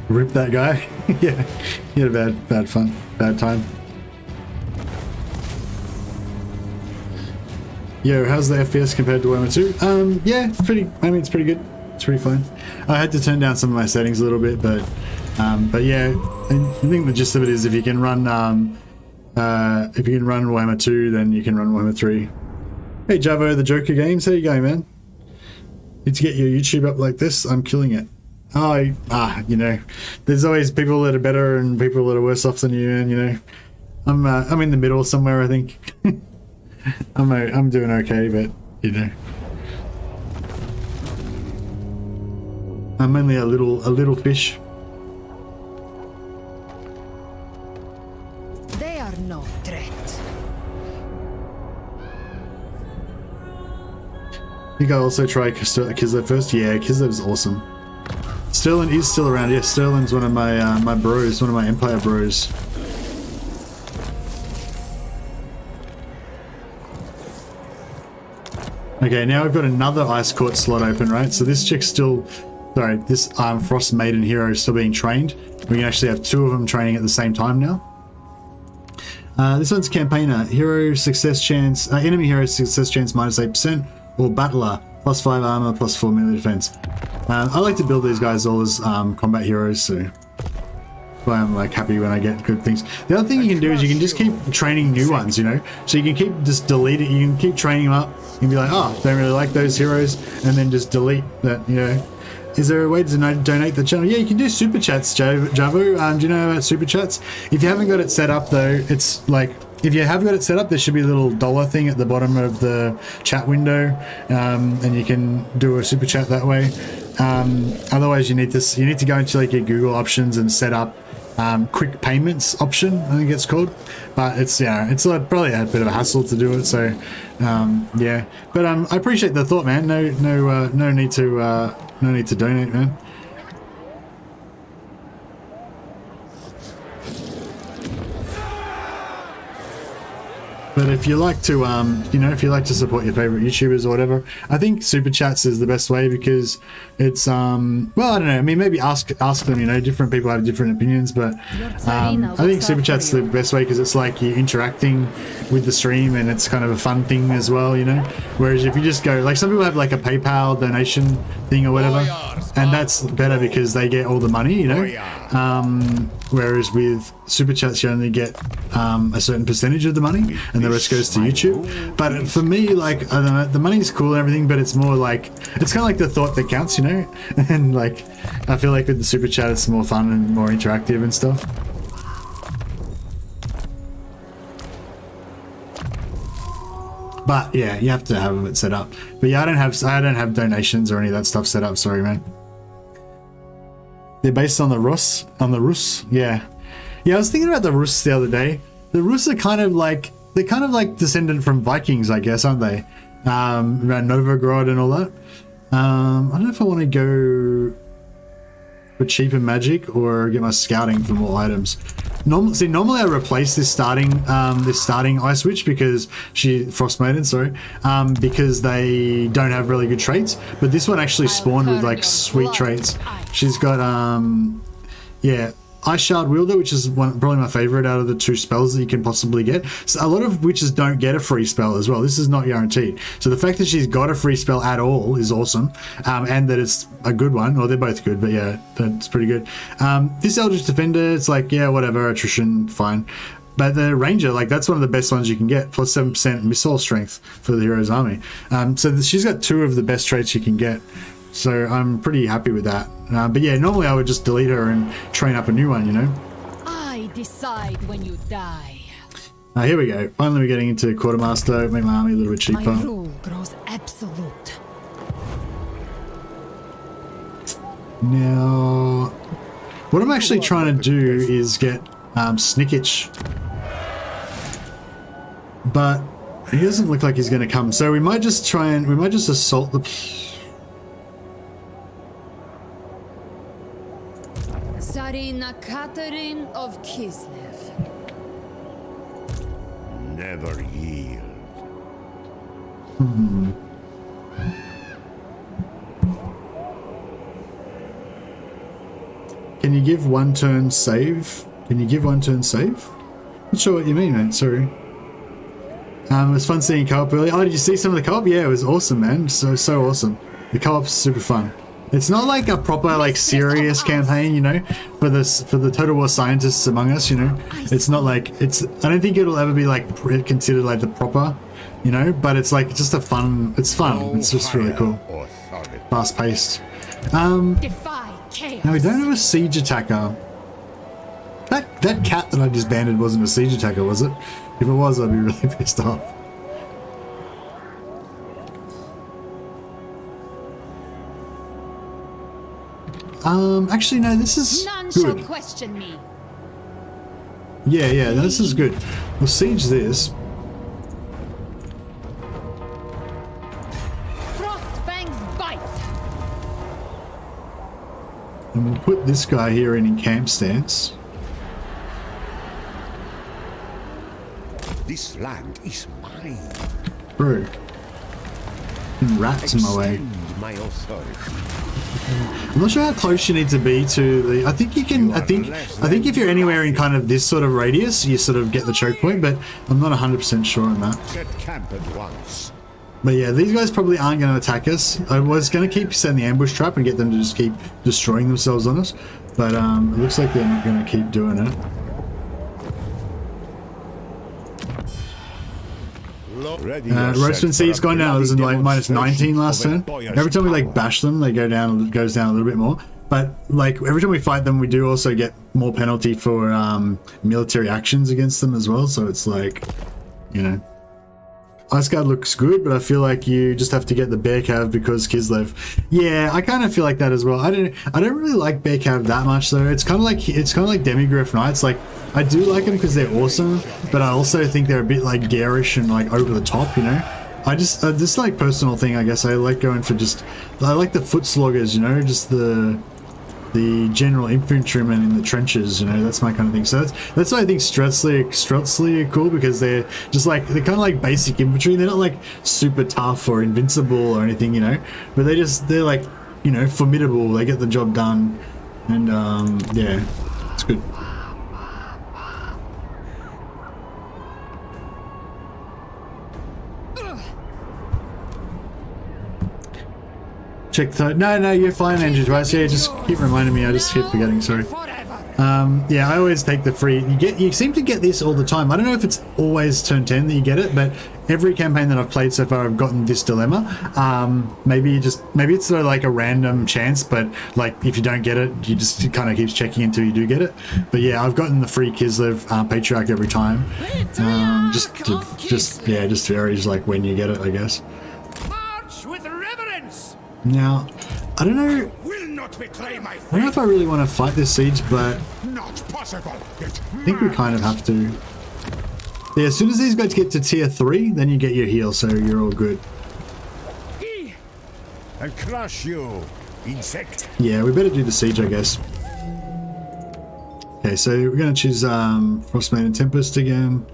Rip that guy. Yeah, he had a bad time. Yo, how's the FPS compared to Warhammer 2? Yeah, it's pretty. I mean, it's pretty good. It's pretty fine. I had to turn down some of my settings a little bit, but yeah, I think the gist of it is if you can run Warhammer 2, then you can run Warhammer 3. Hey Javo, the Joker Games, how you going, man? Need to get your YouTube up like this. I'm killing it. You know, there's always people that are better and people that are worse off than you, and you know, I'm in the middle somewhere, I think. I'm doing okay, but you know, I'm only a little fish. They are no threat. I think I'll also try Kislev first. Yeah, Kislev's awesome. Sterling is still around. Yeah, Sterling's one of my my bros, one of my Empire bros. Okay, now we've got another Ice Court slot open, right? So this chick's still sorry, this Frost Maiden hero is still being trained. We can actually have 2 of them training at the same time now. This one's Campaigner. Hero success chance, enemy hero success chance -8%, or Battler, +5 armor, +4 melee defense. I like to build these guys all as combat heroes, so that's why I'm like happy when I get good things. The other thing you can do is you can just keep training new ones, you know? So you can keep just delete it, you can keep training them up, you can be like, oh, don't really like those heroes, and then just delete that, you know? Is there a way to donate the channel? Yeah, you can do super chats, Javo. Do you know about super chats? If you haven't got it set up though, it's like, if you have got it set up, there should be a little dollar thing at the bottom of the chat window, and you can do a super chat that way. Otherwise, you need to go into like your Google options and set up quick payments option, I think it's called. But it's it's probably a bit of a hassle to do it. So yeah, but I appreciate the thought, man. No need to donate, man. But if you like to, if you like to support your favorite YouTubers or whatever, I think super chats is the best way because it's, well, I don't know. I mean, maybe ask them. You know, different people have different opinions, but I think super chats the best way because it's like you're interacting with the stream and it's kind of a fun thing as well. You know, whereas if you just go, like some people have like a PayPal donation thing or whatever, and that's better because they get all the money. You know, whereas with super chats you only get a certain percentage of the money and the rest goes to YouTube. But for me, like, I don't know, the money's cool and everything, but it's more like, it's kind of like the thought that counts, you know? And like, I feel like with the super chat it's more fun and more interactive and stuff. But yeah, you have to have it set up. But yeah, I don't have donations or any of that stuff set up, sorry man. They're based on the Rus, yeah. Yeah, I was thinking about the Rus the other day. The Rus are kind of like, they're kind of like descendant from Vikings, I guess, aren't they? Around Novgorod and all that. I don't know if I want to go for cheaper magic or get my scouting for more items. Normally I replace this starting Ice Witch because Frost Maiden, sorry, because they don't have really good traits. But this one actually spawned with like sweet traits. She's got yeah, Ice Shard Wielder, which is probably my favorite out of the 2 spells that you can possibly get. So a lot of witches don't get a free spell as well. This is not guaranteed. So the fact that she's got a free spell at all is awesome, and that it's a good one. Well, they're both good, but yeah, that's pretty good. This Eldritch Defender, it's like, yeah, whatever, attrition, fine. But the Ranger, like, that's one of the best ones you can get, plus 7% missile strength for the hero's army. So she's got 2 of the best traits you can get. So I'm pretty happy with that. But yeah, normally I would just delete her and train up a new one, you know? I decide when you die. Here we go. Finally we're getting into Quartermaster, make my army a little bit cheaper. My rule grows absolute. Now, what I'm actually trying to do is get Snickitch. But he doesn't look like he's going to come. So we might just assault the... Katarina of Kislev. Never yield. Can you give 1 turn save? Can you give 1 turn save? Not sure what you mean, mate. Sorry. It was fun seeing co-op earlier. Oh, did you see some of the co-op? Yeah, it was awesome, man. So awesome. The co-op's super fun. It's not like a proper, like, serious campaign, you know, for the Total War scientists among us, you know. It's not like, I don't think it'll ever be, like, considered, like, the proper, you know, but it's, like, just a fun, it's fun. It's just really cool. Fast-paced. Now, we don't have a siege attacker. That cat that I disbanded wasn't a siege attacker, was it? If it was, I'd be really pissed off. Actually, no, this is None good. shall question me. Yeah, this is good. We'll siege this. Frostfang's bite. And we'll put this guy here in camp stance. This land is mine. Bro. Rats in my way. My authority. I'm not sure how close you need to be to the. I think you can. I think if you're anywhere in kind of this sort of radius, you sort of get the choke point. But I'm not 100% sure on that. Set camp at once. But yeah, these guys probably aren't going to attack us. I was going to keep setting the ambush trap and get them to just keep destroying themselves on us. But it looks like they're not going to keep doing it. Roastman C's gone down. It was like minus 19 last turn. Every time we like bash them, they go down. It goes down a little bit more. But like every time we fight them, we do also get more penalty for military actions against them as well. So it's like, you know, Ice Guard looks good, but I feel like you just have to get the Bear Cav because Kislev. Yeah, I kind of feel like that as well. I don't really like Bear Cav that much though. It's kind of like Demigriff Knights. Like I do like them because they're awesome, but I also think they're a bit like garish and like over the top, you know. I just this like personal thing, I guess. I like going for I like the foot sloggers, you know, just the general infantrymen in the trenches, you know, that's my kind of thing. So that's why I think Streltsy are cool, because they're just like, they're kind of like basic infantry. They're not like super tough or invincible or anything, you know, but they're like, you know, formidable. They get the job done, and yeah, it's good. Check the no, you're fine, Andrews, right? So yeah, just keep reminding me. I just keep forgetting. Sorry. Yeah, I always take the free. You seem to get this all the time. I don't know if it's always turn 10 that you get it, but every campaign that I've played so far, I've gotten this dilemma. Maybe it's sort of like a random chance, but like if you don't get it, it kind of keeps checking until you do get it. But yeah, I've gotten the free Kislev Patriarch every time. Just varies like when you get it, I guess. March with reverence. Now, I don't know. Will not betray my I don't know if I really want to fight this siege, but not possible. I think we kind of have to. Yeah, as soon as these guys get to tier 3, then you get your heal, so you're all good. And crush you, insect. Yeah, we better do the siege, I guess. Okay, so we're going to choose Frost Maiden Tempest again.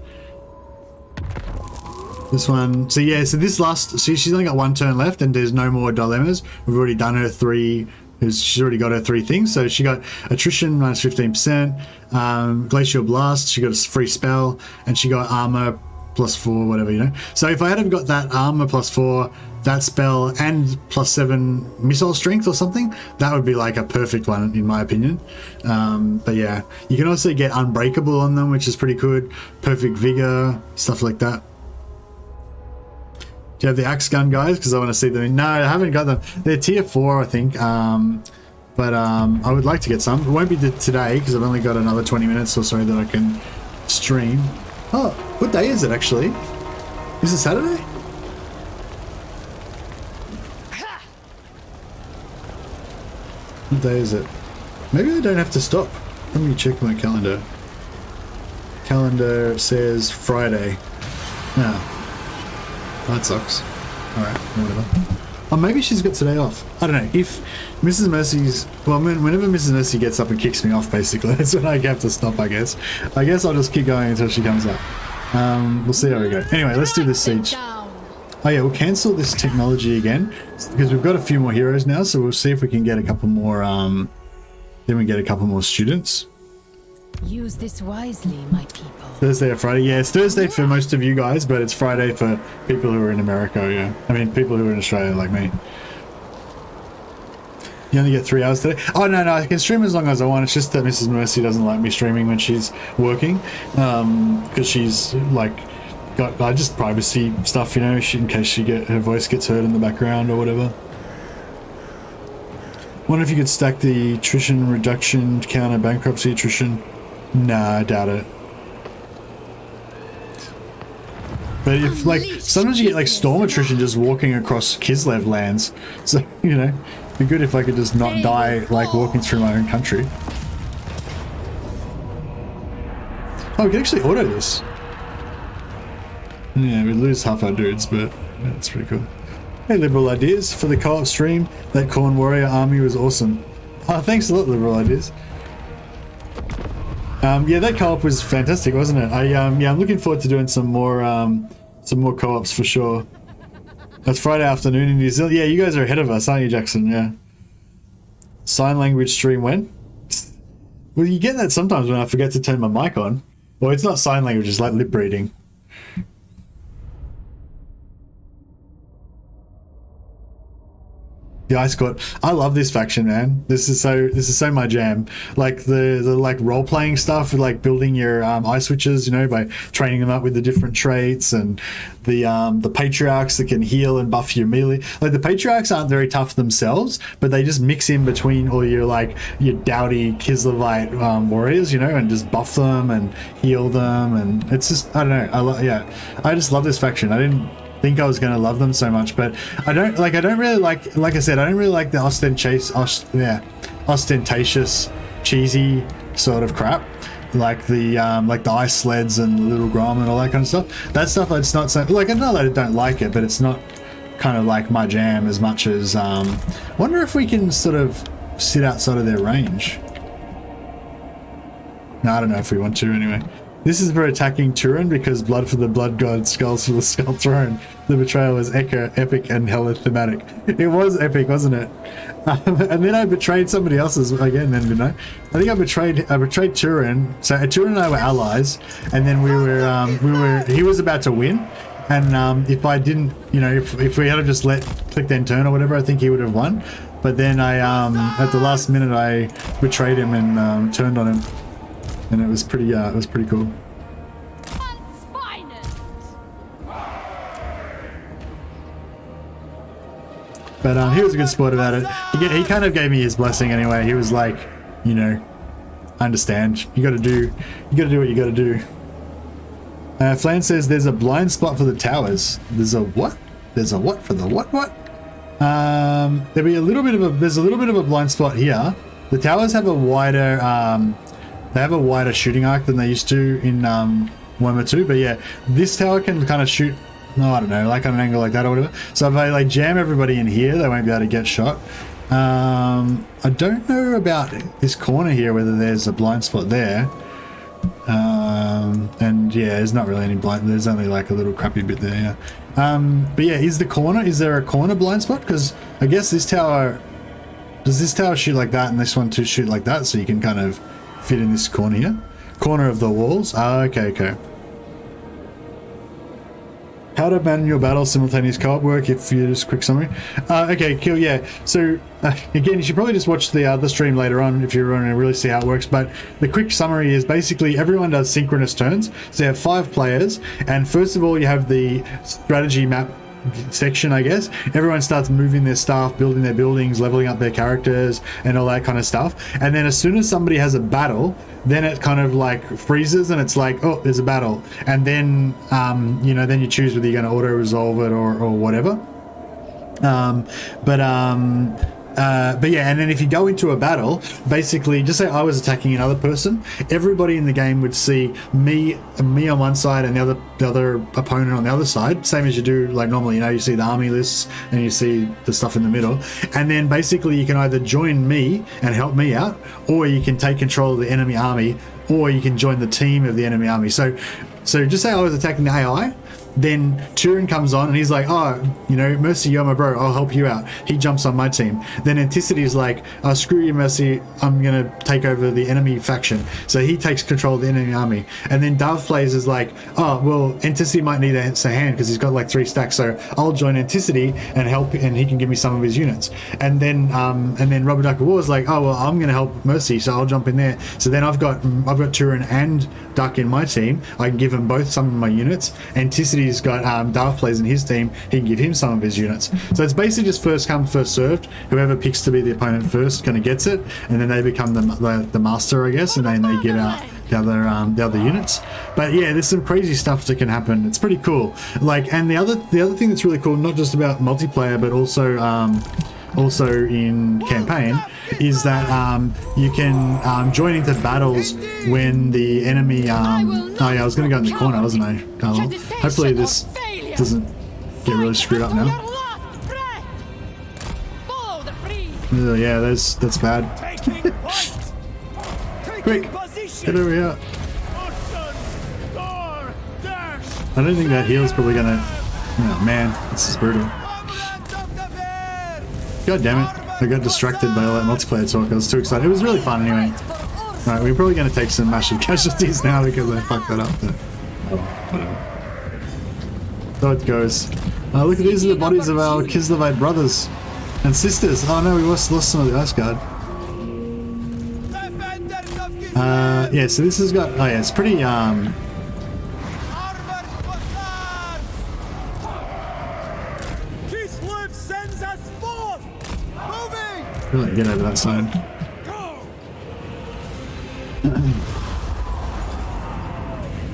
This one, so yeah, so this last, she's only got one turn left and there's no more dilemmas. We've already done her 3, she's already got her 3 things. So she got attrition minus 15%, glacial blast, she got a free spell, and she got armor plus 4, whatever, you know. So if I had got that armor plus 4, that spell, and plus 7 missile strength or something, that would be like a perfect one in my opinion. But yeah, you can also get unbreakable on them, which is pretty good. Perfect vigor, stuff like that. Do you have the axe gun guys? Because I want to see them. No, I haven't got them. They're tier 4, I think. But I would like to get some. It won't be today because I've only got another 20 minutes or so that I can stream. Oh, what day is it actually? Is it Saturday? What day is it? Maybe I don't have to stop. Let me check my calendar. Calendar says Friday. No. That sucks. Alright, whatever. Oh, maybe she's got today off. I don't know. If Mrs. Mercy's... Well, whenever Mrs. Mercy gets up and kicks me off, basically, that's when I have to stop, I guess. I guess I'll just keep going until she comes up. We'll see how we go. Anyway, let's do this siege. Oh yeah, we'll cancel this technology again, because we've got a few more heroes now, so we'll see if we can get a couple more... then we get a couple more students. Use this wisely, my people. Thursday or Friday? Yeah, it's Thursday for most of you guys, but it's Friday for people who are in America, yeah. I mean, people who are in Australia like me. You only get 3 hours today? Oh, no, I can stream as long as I want. It's just that Mrs. Mercy doesn't like me streaming when she's working, because she's, like, got just privacy stuff, you know, in case her voice gets heard in the background or whatever. Wonder if you could stack the attrition reduction counter bankruptcy attrition. Nah, I doubt it. But if, like, sometimes you get, like, storm attrition just walking across Kislev lands. So, you know, it'd be good if I could just not die, like, walking through my own country. Oh, we can actually auto this. Yeah, we lose half our dudes, but yeah, that's pretty cool. Hey, Liberal Ideas, for the co-op stream, that Corn Warrior army was awesome. Oh, thanks a lot, Liberal Ideas. Yeah, that co-op was fantastic, wasn't it? Yeah, I'm looking forward to doing some more co-ops for sure. That's Friday afternoon in New Zealand. Yeah, you guys are ahead of us, aren't you, Jackson? Yeah. Sign language stream when? Well, you get that sometimes when I forget to turn my mic on. Well, it's not sign language, it's like lip reading. The Ice Court. I love this faction, man. This is so my jam. Like the like role playing stuff, like building your ice witches, you know, by training them up with the different traits, and the patriarchs that can heal and buff your melee. Like the patriarchs aren't very tough themselves, but they just mix in between all your like your dowdy Kislevite warriors, you know, and just buff them and heal them, and it's just I don't know. I just love this faction. I didn't think I was going to love them so much, but I don't really like I said, I don't really like the ostentatious cheesy sort of crap, like the ice sleds and the little Grom and all that kind of stuff. That stuff it's not so like, I know that I don't like it, but it's not kind of like my jam as much as wonder if we can sort of sit outside of their range. No, I don't know if we want to anyway. This is for attacking Turin because blood for the blood god, skulls for the skull throne. The betrayal was epic and hella thematic. It was epic, wasn't it? And then I betrayed somebody else's again. Then didn't I? I think I betrayed Turin. So Turin and I were allies, and then we were. He was about to win, and if I didn't, you know, if we had just clicked end turn or whatever, I think he would have won. But then I at the last minute I betrayed him and turned on him. And it was pretty cool. But he was a good sport about it. He kind of gave me his blessing anyway. He was like, you know, I understand. You got to do what you got to do. Flan says there's a blind spot for the towers. There's a what? There's a what for the what? There's a little bit of a blind spot here. The towers have a wider. They have a wider shooting arc than they used to in Warhammer 2, but yeah, this tower can kind of shoot, no, I don't know, like on an angle like that or whatever. So if I like jam everybody in here, they won't be able to get shot. I don't know about this corner here, whether there's a blind spot there. And yeah, there's not really any blind, there's only like a little crappy bit there, yeah. But yeah, is there a corner blind spot? Because I guess this tower, does this tower shoot like that and this one too shoot like that, so you can kind of fit in this corner here, corner of the walls. Okay. How to man your battle simultaneous co-op work? If you just quick summary. Okay, cool. Yeah. So again, you should probably just watch the stream later on if you want to really see how it works. But the quick summary is basically everyone does synchronous turns. So you have 5 players, and first of all, you have the strategy map section, I guess. Everyone starts moving their stuff, building their buildings, leveling up their characters and all that kind of stuff. And then as soon as somebody has a battle, then it kind of like freezes and it's like, oh, there's a battle. And then you know, then you choose whether you're going to auto resolve it or whatever. But yeah, and then if you go into a battle, basically, just say I was attacking another person, everybody in the game would see me on one side and the other opponent on the other side, same as you do like normally. You know, you see the army lists and you see the stuff in the middle, and then basically you can either join me and help me out, or you can take control of the enemy army, or you can join the team of the enemy army. So just say I was attacking the AI. Then Turin comes on and he's like, oh, you know, Mercy, you're my bro, I'll help you out. He jumps on my team. Then Anticity is like, oh, screw you, Mercy, I'm going to take over the enemy faction. So he takes control of the enemy army. And then Dove plays is like, oh, well, Anticity might need a hand because he's got like 3 stacks. So I'll join Anticity and help, and he can give me some of his units. And then Rubber Duck of War is like, oh, well, I'm going to help Mercy, so I'll jump in there. So then I've got Turin and Duck in my team. I can give them both some of my units. Anticity's got Darth plays in his team. He can give him some of his units. So it's basically just first come, first served. Whoever picks to be the opponent first kind of gets it, and then they become the master, I guess, and then they get out the other units. But yeah, there's some crazy stuff that can happen. It's pretty cool. Like, and the other thing that's really cool, not just about multiplayer, but also in campaign, is that you can join into battles when the enemy oh yeah, I was gonna go in the corner, wasn't I? Oh, well. Hopefully this doesn't get really screwed up now. Yeah, that's bad. Quick, get over here. I don't think that heal's probably gonna, oh man, this is brutal. God damn it. I got distracted by all that multiplayer talk. I was too excited. It was really fun anyway. Alright, we're probably going to take some massive casualties now because I fucked that up, but oh, whatever. So it goes. Look, these are the bodies of our Kislevite brothers and sisters. Oh no, we lost some of the Ice Guard. Yeah, so this has got, oh yeah, it's pretty, Kislev sends us forth! Moving! really get over that side.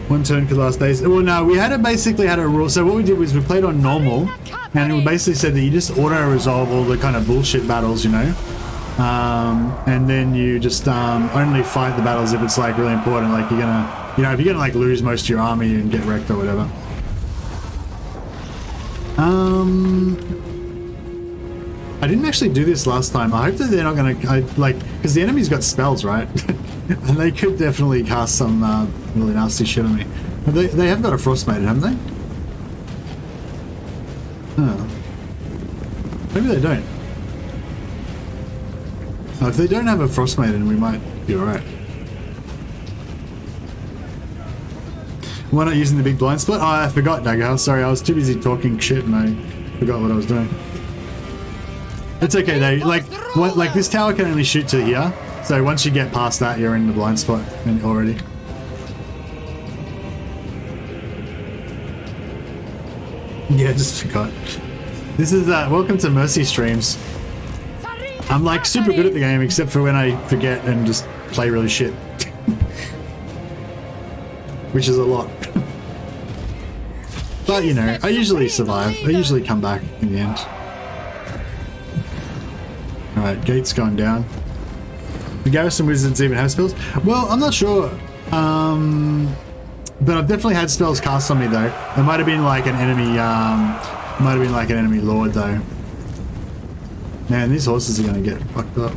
One turn could last days. Well, no, we basically had a rule. So what we did was we played on normal, and we basically said that you just auto-resolve all the kind of bullshit battles, you know? And then you just only fight the battles if it's like really important, like you're gonna, you know, if you're gonna like lose most of your army and get wrecked or whatever. I didn't actually do this last time. I hope that they're not gonna, because the enemy's got spells, right? And they could definitely cast some really nasty shit on me. They have got a Frost Maiden, haven't they? Oh. Maybe they don't. Oh, if they don't have a Frost Maiden, we might be alright. Why not using the big blind spot? Oh, I forgot, Dagger. Sorry, I was too busy talking shit and I forgot what I was doing. It's okay though. Like this tower can only shoot to here, so once you get past that, you're in the blind spot already. Yeah, just forgot. This is welcome to Mercy Streams. I'm like super good at the game except for when I forget and just play really shit. Which is a lot. But you know, I usually survive. I usually come back in the end. Alright, gate's going down. The garrison wizards even have spells? Well, I'm not sure. But I've definitely had spells cast on me though. It might have been like an enemy lord though. Man, these horses are gonna get fucked up.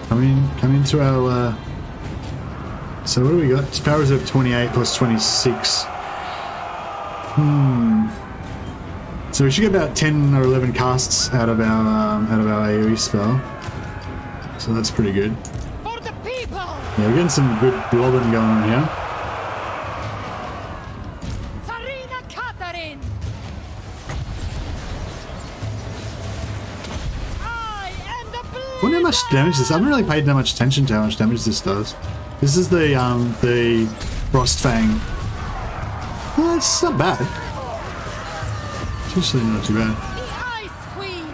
Come into our so what do we got? It's power reserve 28 plus 26. So we should get about 10 or 11 casts out of our AoE spell. So that's pretty good. For the people. Yeah, we're getting some good blobbing going on here. Katarina. I am the I wonder how much damage this. I haven't really paid that much attention to how much damage this does. This is the Frost Fang. Well, it's not bad. It's actually not too bad. The Ice Queen.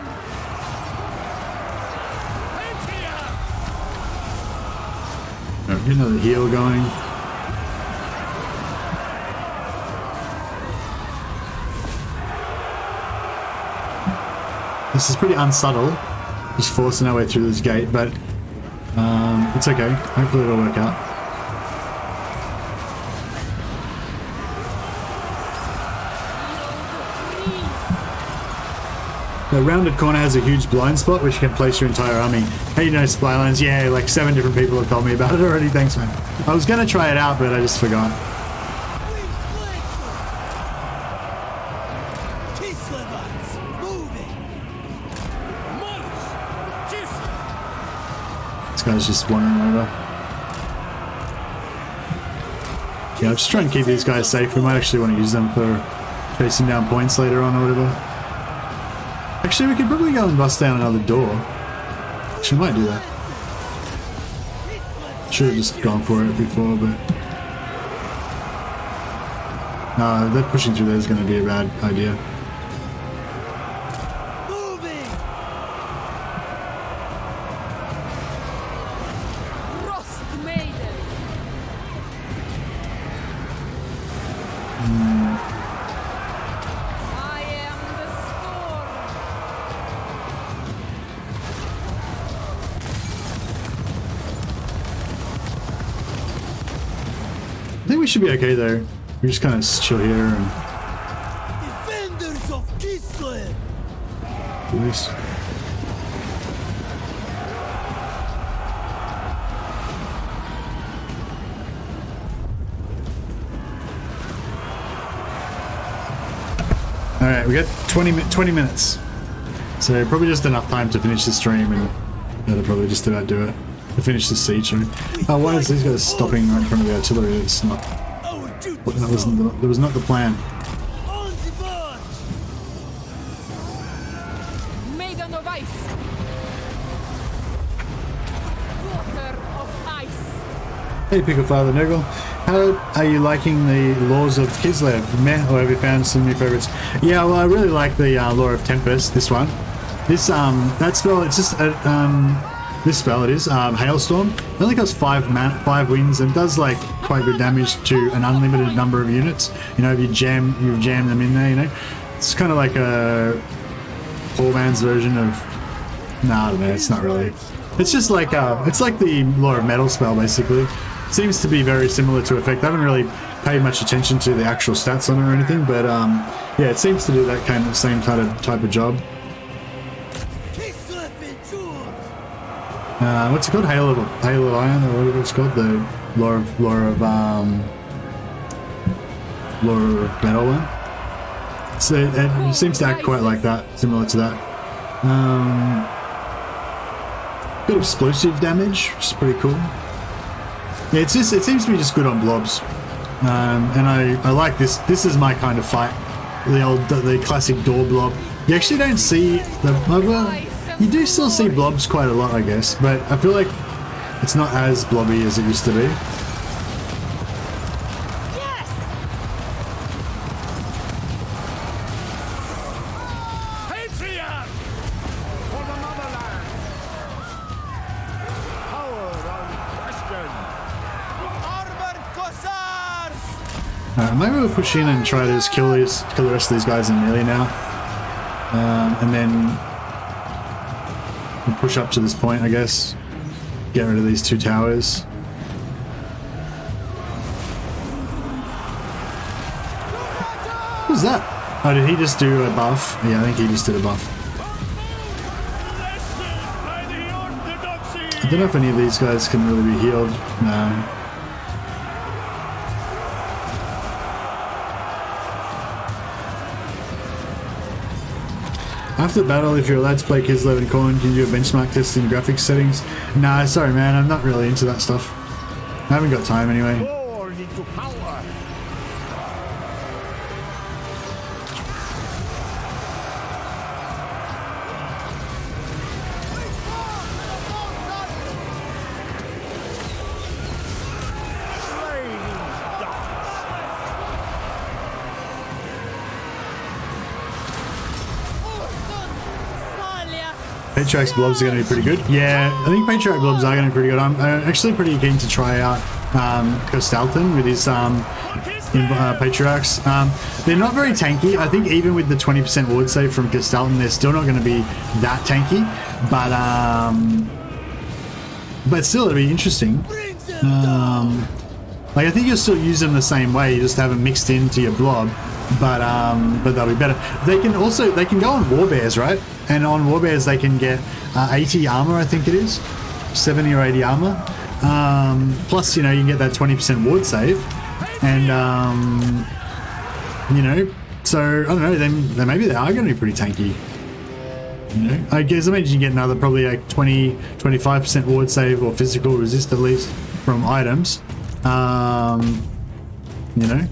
Alright, get another heal going. This is pretty unsubtle, just forcing our way through this gate, but it's okay. Hopefully it'll work out. The rounded corner has a huge blind spot which you can place your entire army. Hey, you know Spylines? Yeah, like 7 different people have told me about it already. Thanks, man. I was gonna try it out, but I just forgot. This guy's just wandering over. Yeah, I'm just trying to keep these guys safe. We might actually want to use them for chasing down points later on or whatever. Actually, we could probably go and bust down another door. Actually, we might do that. Should have just gone for it before, but... No, that pushing through there is going to be a bad idea. We should be okay though. We just kind of chill here and Defenders of Kislev. do this. Alright, we got 20 minutes. So probably just enough time to finish the stream, and that'll probably just about do it. To finish the siege. Oh, why is these guys stopping right in front of the artillery? It's not... That was not the plan. Maiden of ice. Water of ice. Hey, Pickle Father Nurgle. How are you liking the laws of Kislev? Meh, or have you found some new favorites? Yeah, well, I really like the Law of Tempest, this one. This, that spell, it's just, this spell it is, Hailstorm. It only costs 5 wins and does like quite good damage to an unlimited number of units. You know, if you jam them in there, you know. It's kind of like a poor man's version of... Nah, I don't know, it's not really. It's just like, it's like the Law of Metal spell, basically. Seems to be very similar to effect. I haven't really paid much attention to the actual stats on it or anything, but yeah, it seems to do that kind of same type of job. What's it called? Hail of Iron, or whatever it's called. The Law of Metal one. So it seems to act quite like that, similar to that. Bit of explosive damage, which is pretty cool. Yeah, it seems to be just good on blobs, and I like this. This is my kind of fight. The classic door blob. You actually don't see the. You do still see blobs quite a lot, I guess, but I feel like it's not as blobby as it used to be. Yes. Patriot! For the motherland! Power unquestioned! Armored Cossars! Maybe we'll push in and try to just kill the rest of these guys in melee now, and then we'll push up to this point, I guess. Get rid of these 2 towers. Who's that? Oh, did he just do a buff? Yeah, I think he just did a buff. I don't know if any of these guys can really be healed. No. After the battle, if you're allowed to play Kislev and Corn, can you do a benchmark test in graphics settings? Nah, sorry man, I'm not really into that stuff. I haven't got time anyway. Born into power! Patriarch's blobs are going to be pretty good. Yeah, I think Patriarch blobs are going to be pretty good. I'm actually pretty keen to try out Kostalton with his Patriarchs. They're not very tanky. I think even with the 20% ward save from Kostalton, they're still not going to be that tanky. But still, it'll be interesting. Like I think you'll still use them the same way. You just have them mixed into your blob. But they'll be better. They can go on Warbears, right? And on Warbears they can get 80 armor, I think it is, 70 or 80 armor. Plus, you know, you can get that 20% ward save, and you know, so I don't know. Then maybe they are going to be pretty tanky. You know, I guess imagine you get another probably like 20-25% ward save or physical resist at least from items. You know.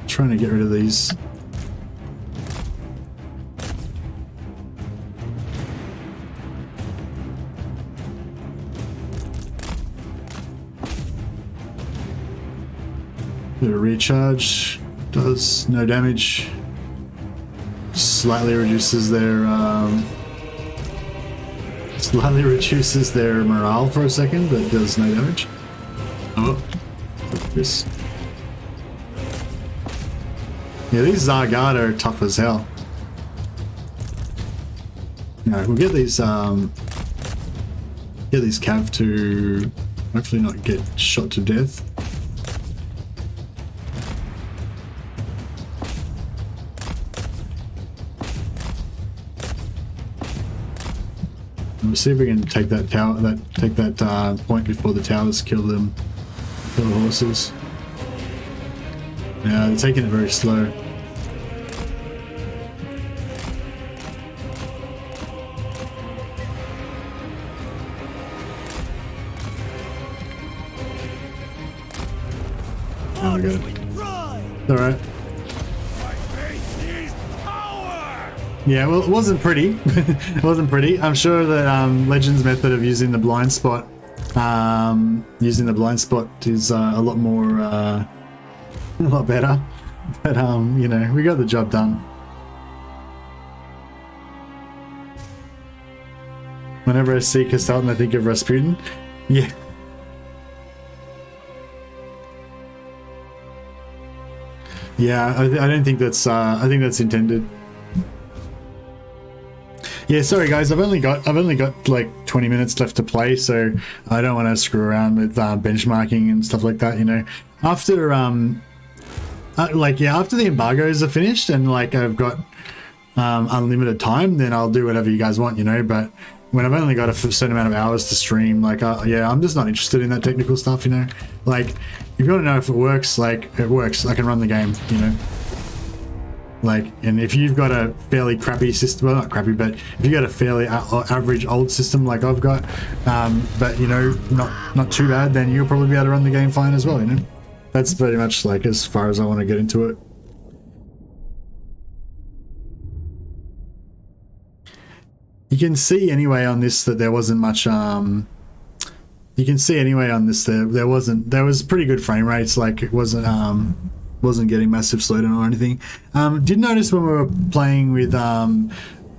Trying to get rid of these. Bit of recharge, does no damage. Slightly reduces their morale for a second, but does no damage. Oh, this. Yeah, these Zargard are tough as hell. Alright, we'll get these Cav to hopefully not get shot to death. And we'll see if we can take that tower, take that point before the towers kill the horses. Yeah, they're taking it very slow. Oh, good. All right. Yeah, well, it wasn't pretty. It wasn't pretty. I'm sure that Legend's method of using the blind spot, is a lot more, a lot better. But you know, we got the job done. Whenever I see Kislev, I think of Rasputin. Yeah. Yeah, I don't think that's. I think that's intended. Yeah, sorry guys. I've only got like 20 minutes left to play, so I don't want to screw around with benchmarking and stuff like that. You know, after after the embargoes are finished and like I've got unlimited time, then I'll do whatever you guys want. You know, but when I've only got a certain amount of hours to stream, like yeah, I'm just not interested in that technical stuff. You know, like if you want to know if it works, like it works. I can run the game. You know. Like, and if you've got a fairly crappy system, well, not crappy, but if you've got a fairly average old system like I've got, but you know, not too bad, then you'll probably be able to run the game fine as well. You know, that's pretty much like as far as I want to get into it. You can see anyway on this that there wasn't much. You can see anyway on this there was pretty good frame rates. Like it wasn't getting massive slowdown or anything. Did notice when we were playing with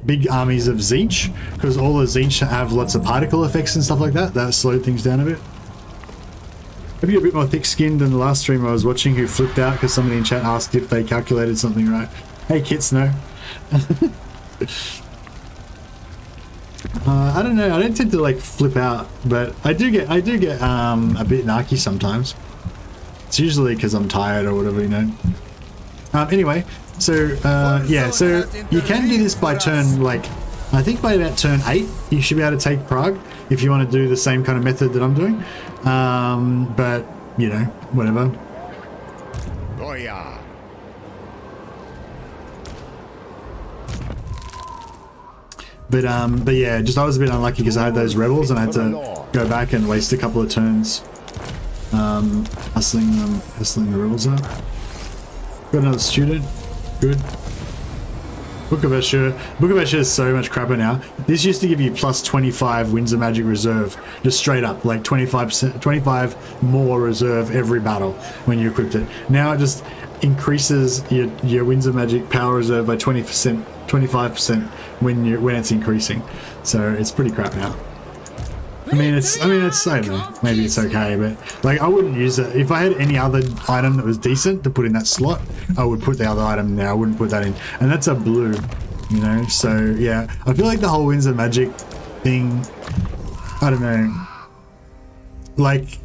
big armies of Zeech, because all the Zeech have lots of particle effects and stuff like that, that slowed things down a bit. Maybe a bit more thick-skinned than the last stream I was watching, who flipped out because somebody in chat asked if they calculated something right. Hey Kits, no. I don't know, I don't tend to like flip out, but I do get a bit narky sometimes. It's usually because I'm tired or whatever, you know. Anyway, so yeah, so you can do this by turn, like, I think by about turn 8, you should be able to take Prague if you want to do the same kind of method that I'm doing. But, you know, whatever. Oh, yeah. But yeah, just I was a bit unlucky because I had those rebels and I had to go back and waste a couple of turns. Hustling the rebels up. Got another student. Good. Book of Escher is so much crapper now. This used to give you plus 25 Winds of Magic reserve, just straight up, like 25 more reserve every battle when you equipped it. Now it just increases your Winds of Magic power reserve by 25% when it's increasing. So it's pretty crap now. I mean, it's I don't know, maybe it's okay, but like I wouldn't use it. If I had any other item that was decent to put in that slot, I would put the other item there. I wouldn't put that in, and that's a blue, you know. So yeah, I feel like the whole Winds of Magic thing, I don't know, like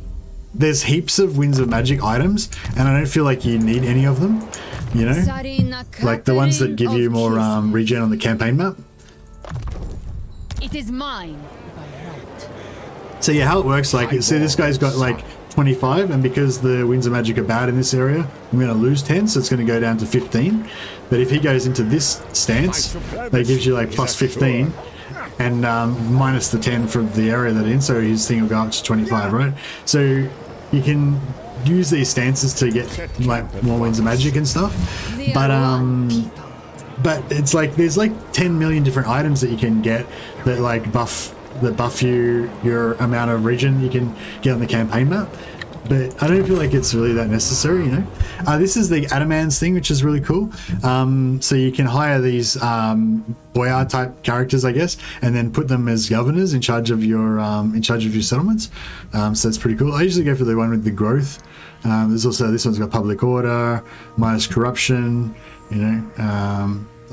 there's heaps of Winds of Magic items, and I don't feel like you need any of them, you know, like the ones that give you more regen on the campaign map. It is mine. So yeah, how it works, like, see this guy's got like 25, and because the Winds of Magic are bad in this area, I'm going to lose 10, so it's going to go down to 15. But if he goes into this stance, that gives you like plus 15, and minus the 10 from the area that in, so his thing will go up to 25, right? So you can use these stances to get like more Winds of Magic and stuff, but it's like there's like 10 million different items that you can get that like buff you your amount of regen you can get on the campaign map, but I don't feel like it's really that necessary, you know. This is the Adamans thing, which is really cool. So you can hire these boyar type characters, I guess, and then put them as governors in charge of your settlements. So it's pretty cool. I usually go for the one with the growth. There's also this one's got public order, minus corruption, you know.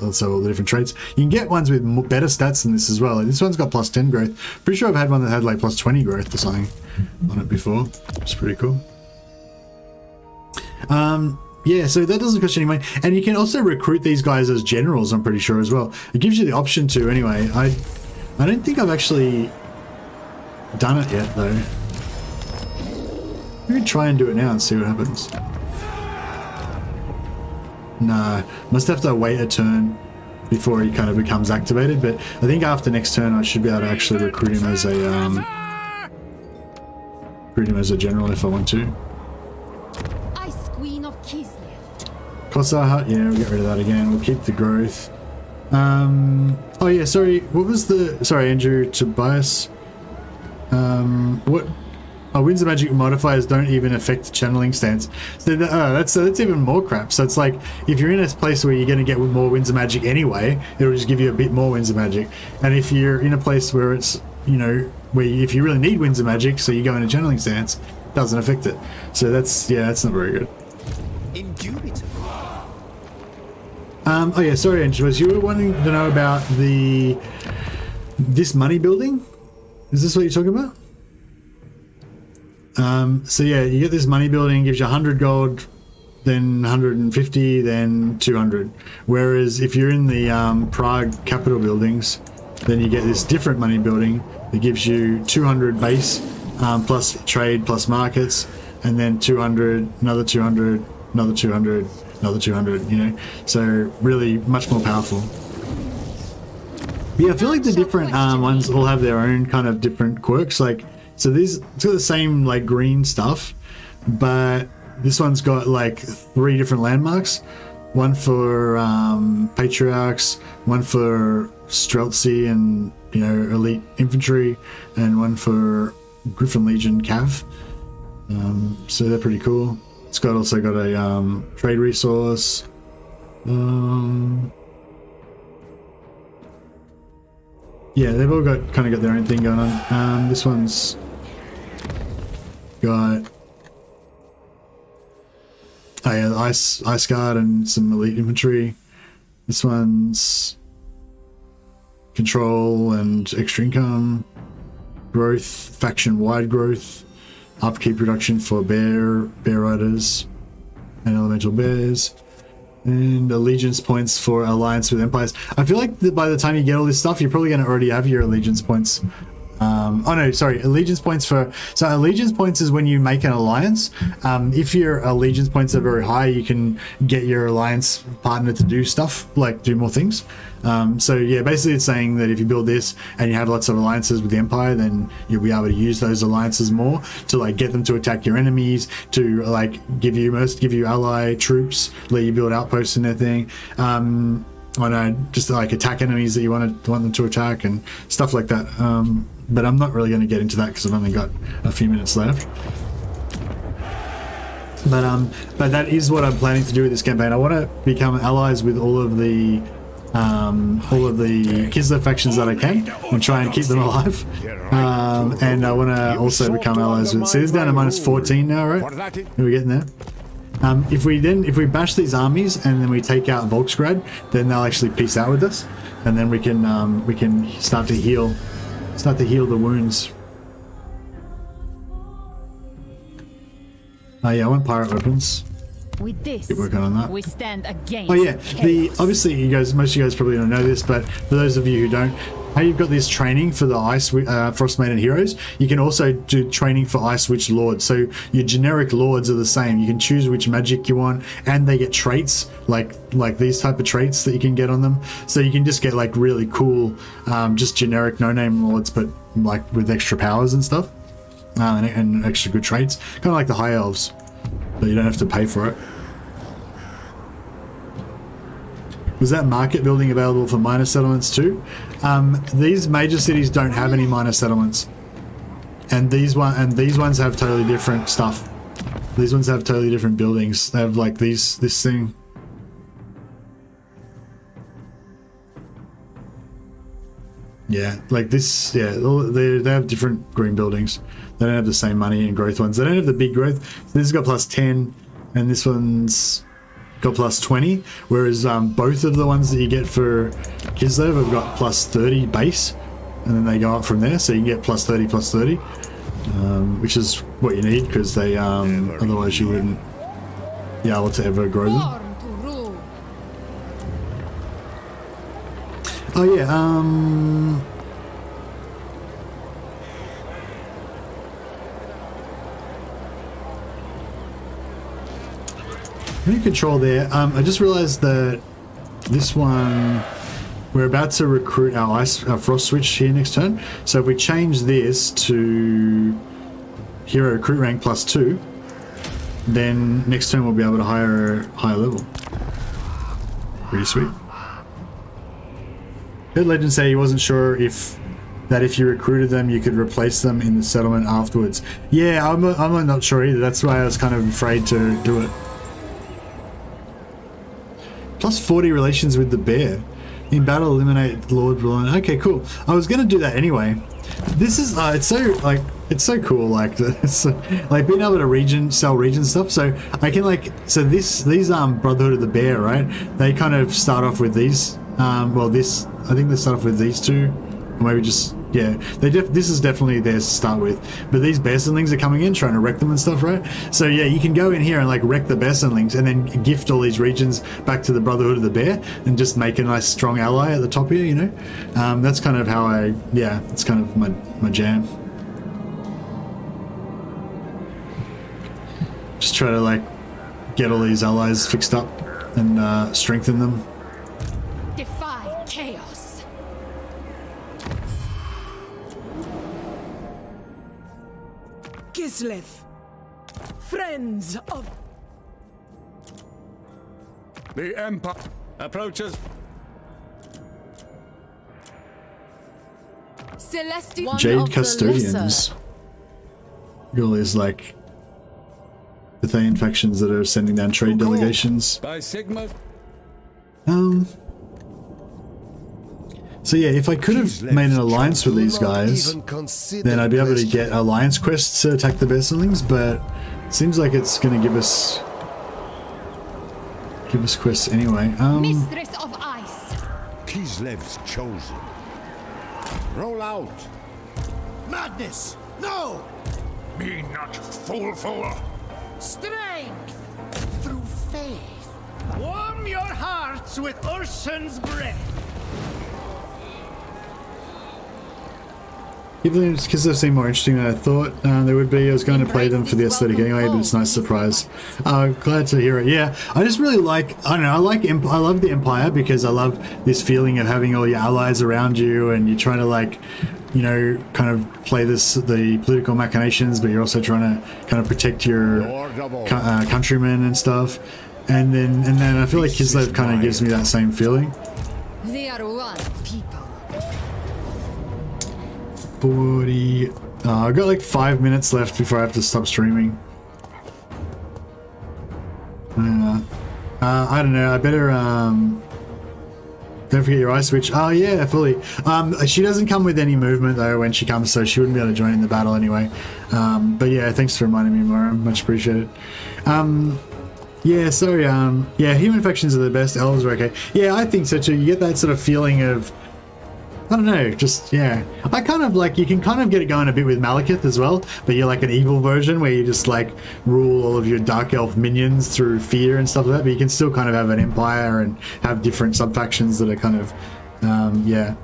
Also all the different traits. You can get ones with better stats than this as well. Like this one's got plus 10 growth. Pretty sure I've had one that had like plus 20 growth or something on it before. It's pretty cool. Yeah, so that doesn't cost you any money. And you can also recruit these guys as generals, I'm pretty sure as well. It gives you the option to anyway. I don't think I've actually done it yet though. We can try and do it now and see what happens. No, must have to wait a turn before he kind of becomes activated, but I think after next turn I should be able to actually recruit him as a general if I want to. Ice Queen of Kislev. Kossar Hut, yeah, we'll get rid of that again. We'll keep the growth. Oh yeah, sorry, what was the... Sorry, Andrew, Tobias. What... Oh, winds of magic modifiers don't even affect channeling stance. So that's even more crap. So it's like, if you're in a place where you're going to get more winds of magic anyway, it'll just give you a bit more winds of magic. And if you're in a place where it's, you know, where if you really need winds of magic, so you go into channeling stance, it doesn't affect it. So that's, yeah, that's not very good. Indubitable. Oh yeah, sorry, Angela, you were wanting to know about this money building? Is this what you're talking about? So yeah, you get this money building, gives you 100 gold, then 150, then 200. Whereas if you're in the Prague capital buildings, then you get this different money building that gives you 200 base, plus trade, plus markets, and then 200, another 200, another 200, another 200, you know? So really much more powerful. But yeah, I feel like the different ones all have their own kind of different quirks. Like, so these, it's got the same like green stuff, but this one's got like 3 different landmarks. One for patriarchs, one for Streltsy and, you know, elite infantry, and one for Griffin Legion Cav. So they're pretty cool. It's got also got a trade resource. Yeah, they've all got kind of got their own thing going on. This one's got the ice guard and some elite infantry. This one's control and extra income, growth, faction wide growth, upkeep reduction for bear riders and elemental bears, and allegiance points for alliance with empires. I feel like by the time you get all this stuff, you're probably going to already have your allegiance points. Oh no, sorry, allegiance points for... So allegiance points is when you make an alliance. If your allegiance points are very high, you can get your alliance partner to do stuff, like do more things. So yeah, basically it's saying that if you build this and you have lots of alliances with the Empire, then you'll be able to use those alliances more to like get them to attack your enemies, to like give you ally troops, let you build outposts in their thing. I know, just like attack enemies that you want them to attack and stuff like that. But I'm not really going to get into that because I've only got a few minutes left. But that is what I'm planning to do with this campaign. I want to become allies with all of the Kislev factions that I can and try and keep them alive. And I want to also become allies with... See, this is down to -14 now, right? Are we getting there? If we bash these armies and then we take out Volksgrad, then they'll actually peace out with us, and then we can start to heal the wounds. Oh yeah, I want pirate weapons. With this, keep working on that. We stand against. Oh yeah, obviously most of you guys probably don't know this, but for those of you who don't, how you've got this training for the Frost Maiden heroes, you can also do training for Ice Witch Lords. So your generic lords are the same. You can choose which magic you want, and they get traits like these type of traits that you can get on them. So you can just get like really cool, just generic no-name lords, but like with extra powers and stuff, and extra good traits, kind of like the High Elves, but you don't have to pay for it. Was that market building available for minor settlements too? These major cities don't have any minor settlements, and these ones have totally different stuff. These ones have totally different buildings. They have like this thing. Yeah, like this. Yeah, they have different green buildings. They don't have the same money and growth ones. They don't have the big growth. So this has got +10, and this one's got +20, whereas both of the ones that you get for Kislev have got +30 base, and then they go up from there, so you can get +30, +30, which is what you need, because they otherwise you wouldn't be able to ever grow them. Oh yeah, Any control there. I just realized that this one, we're about to recruit our frost switch here next turn. So if we change this to hero recruit rank +2, then next turn we'll be able to hire a higher level. Pretty sweet. Heard Legend say he wasn't sure if you recruited them, you could replace them in the settlement afterwards. Yeah, I'm not sure either. That's why I was kind of afraid to do it. +40 relations with the bear. In battle, eliminate Lord Blonde. Okay, cool. I was gonna do that anyway. This is it's so cool. Like like being able to sell region stuff. So I can these Brotherhood of the Bear, right? They kind of start off with these. I think they start off with these two, or maybe just yeah. This is definitely theirs to start with. But these bear sendlings are coming in, trying to wreck them and stuff, right? So yeah, you can go in here and like wreck the bear sendlings, and then gift all these regions back to the Brotherhood of the Bear, and just make a nice strong ally at the top here. You know, that's kind of how it's kind of my jam. Just try to like get all these allies fixed up and strengthen them. Defy chaos. Kislev, friends of The Empire approaches. Celestial Jade Custodians. All these like Pathian factions that are sending down trade delegations. By Sigma. So yeah, if I could have made an alliance with these guys, then I'd be able to get alliance quests to attack the Bestlings, but it seems like it's going to give us quests anyway. Mistress of Ice. Kislev's chosen. Roll out. Madness! No! Me not fool. Strength through faith. Warm your hearts with Urson's breath. Even because they seem more interesting than I thought they would be. I was going to play them for the aesthetic anyway, but it's a nice surprise. Glad to hear it. Yeah, I just really like, I don't know, I love the Empire because I love this feeling of having all your allies around you and you're trying to like, you know, kind of play the political machinations, but you're also trying to kind of protect your countrymen and stuff. And then I feel like Kislev kind of gives me that same feeling. They are one people. 40. I've got like 5 minutes left before I have to stop streaming. I don't know. I better don't forget your ice switch. Oh yeah, fully. She doesn't come with any movement though when she comes, so she wouldn't be able to join in the battle anyway. But yeah, thanks for reminding me, Maura. Much appreciated. Yeah, sorry. Yeah, human factions are the best. Elves are okay. Yeah, I think so too. You get that sort of feeling of, I don't know, just, yeah. I kind of like, you can kind of get it going a bit with Malekith as well, but you're like an evil version where you just like rule all of your Dark Elf minions through fear and stuff like that, but you can still kind of have an empire and have different sub-factions that are kind of, yeah.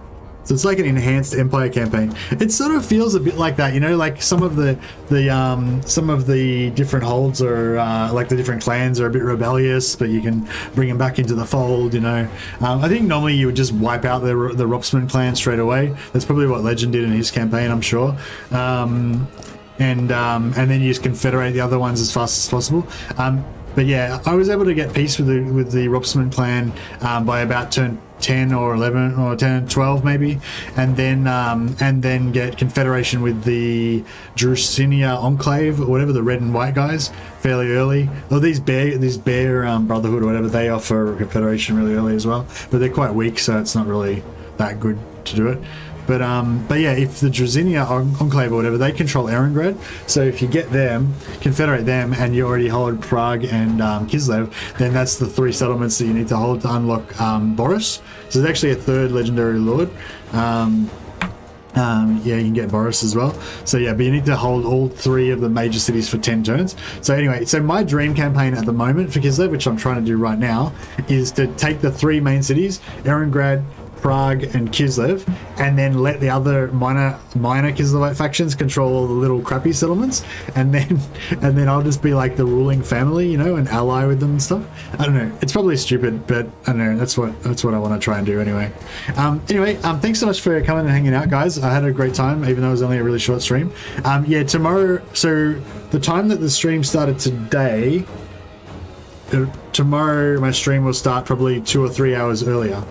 So it's like an enhanced Empire campaign. It sort of feels a bit like that, you know, like some of the different holds are like the different clans are a bit rebellious, but you can bring them back into the fold, you know. I think normally you would just wipe out the Ropsman clan straight away. That's probably what Legend did in his campaign, I'm sure. And then you just confederate the other ones as fast as possible. But yeah, I was able to get peace with the Ropsman clan by about turn 10 or 11 or 10 12 maybe, and then get confederation with the Drusinia Enclave or whatever, the red and white guys, fairly early. Or these bear Brotherhood or whatever, they offer confederation really early as well, but they're quite weak, so it's not really that good to do it. But yeah, if the Drusinia Enclave or whatever, they control Erengrad, so if you get them, confederate them, and you already hold Prague and Kislev, then that's the 3 settlements that you need to hold to unlock Boris. So there's actually a 3rd legendary lord. Yeah, you can get Boris as well. So yeah, but you need to hold all 3 of the major cities for 10 turns. So anyway, so my dream campaign at the moment for Kislev, which I'm trying to do right now, is to take the 3 main cities, Erengrad, Prague, and Kislev, and then let the other minor Kislevite factions control all the little crappy settlements, and then I'll just be like the ruling family, you know, and ally with them and stuff. I don't know. It's probably stupid, but I don't know. That's what I want to try and do anyway. Thanks so much for coming and hanging out, guys. I had a great time, even though it was only a really short stream. Yeah, tomorrow. So the time that the stream started today, tomorrow my stream will start probably 2 or 3 hours earlier.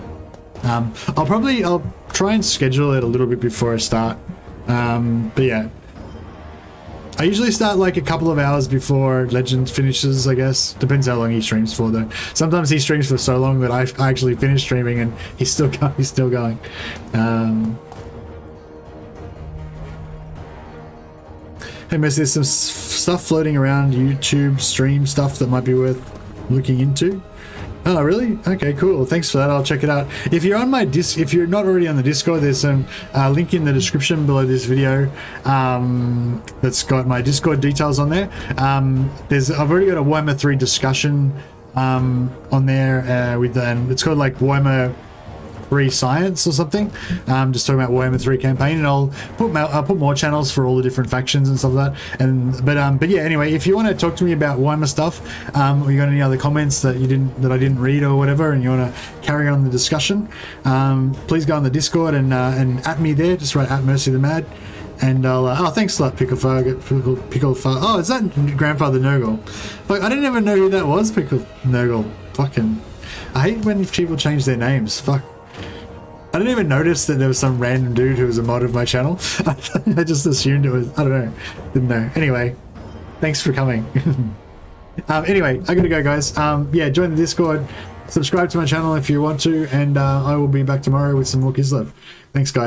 I'll try and schedule it a little bit before I start. But yeah, I usually start like a couple of hours before Legend finishes, I guess. Depends how long he streams for, though. Sometimes he streams for so long that I actually finish streaming and he's still going. Hey, Messi, there's some stuff floating around YouTube stream stuff that might be worth looking into. Oh, really? Okay, cool. Thanks for that. I'll check it out. If you're on my if you're not already on the Discord, there's some link in the description below this video that's got my Discord details on there. I've already got a Warhammer 3 discussion on there with it's called like Warhammer 3 Science or something. Just talking about Warhammer 3 campaign, and I'll put more channels for all the different factions and stuff like that. But yeah, anyway, if you want to talk to me about Warhammer stuff, or you got any other comments that I didn't read or whatever, and you want to carry on the discussion, please go on the Discord and at me there. Just write at Mercy the Mad, and I'll thanks a lot, Picklefar. Oh, is that Grandfather Nurgle? Like, I didn't even know who that was, Pickle Nurgle. Fucking, I hate when people change their names. Fuck. I didn't even notice that there was some random dude who was a mod of my channel. I just assumed it was, I don't know, didn't know. Anyway, thanks for coming. Anyway, I gotta go, guys. Yeah, join the Discord, subscribe to my channel if you want to, and I will be back tomorrow with some more Kislev. Thanks, guys.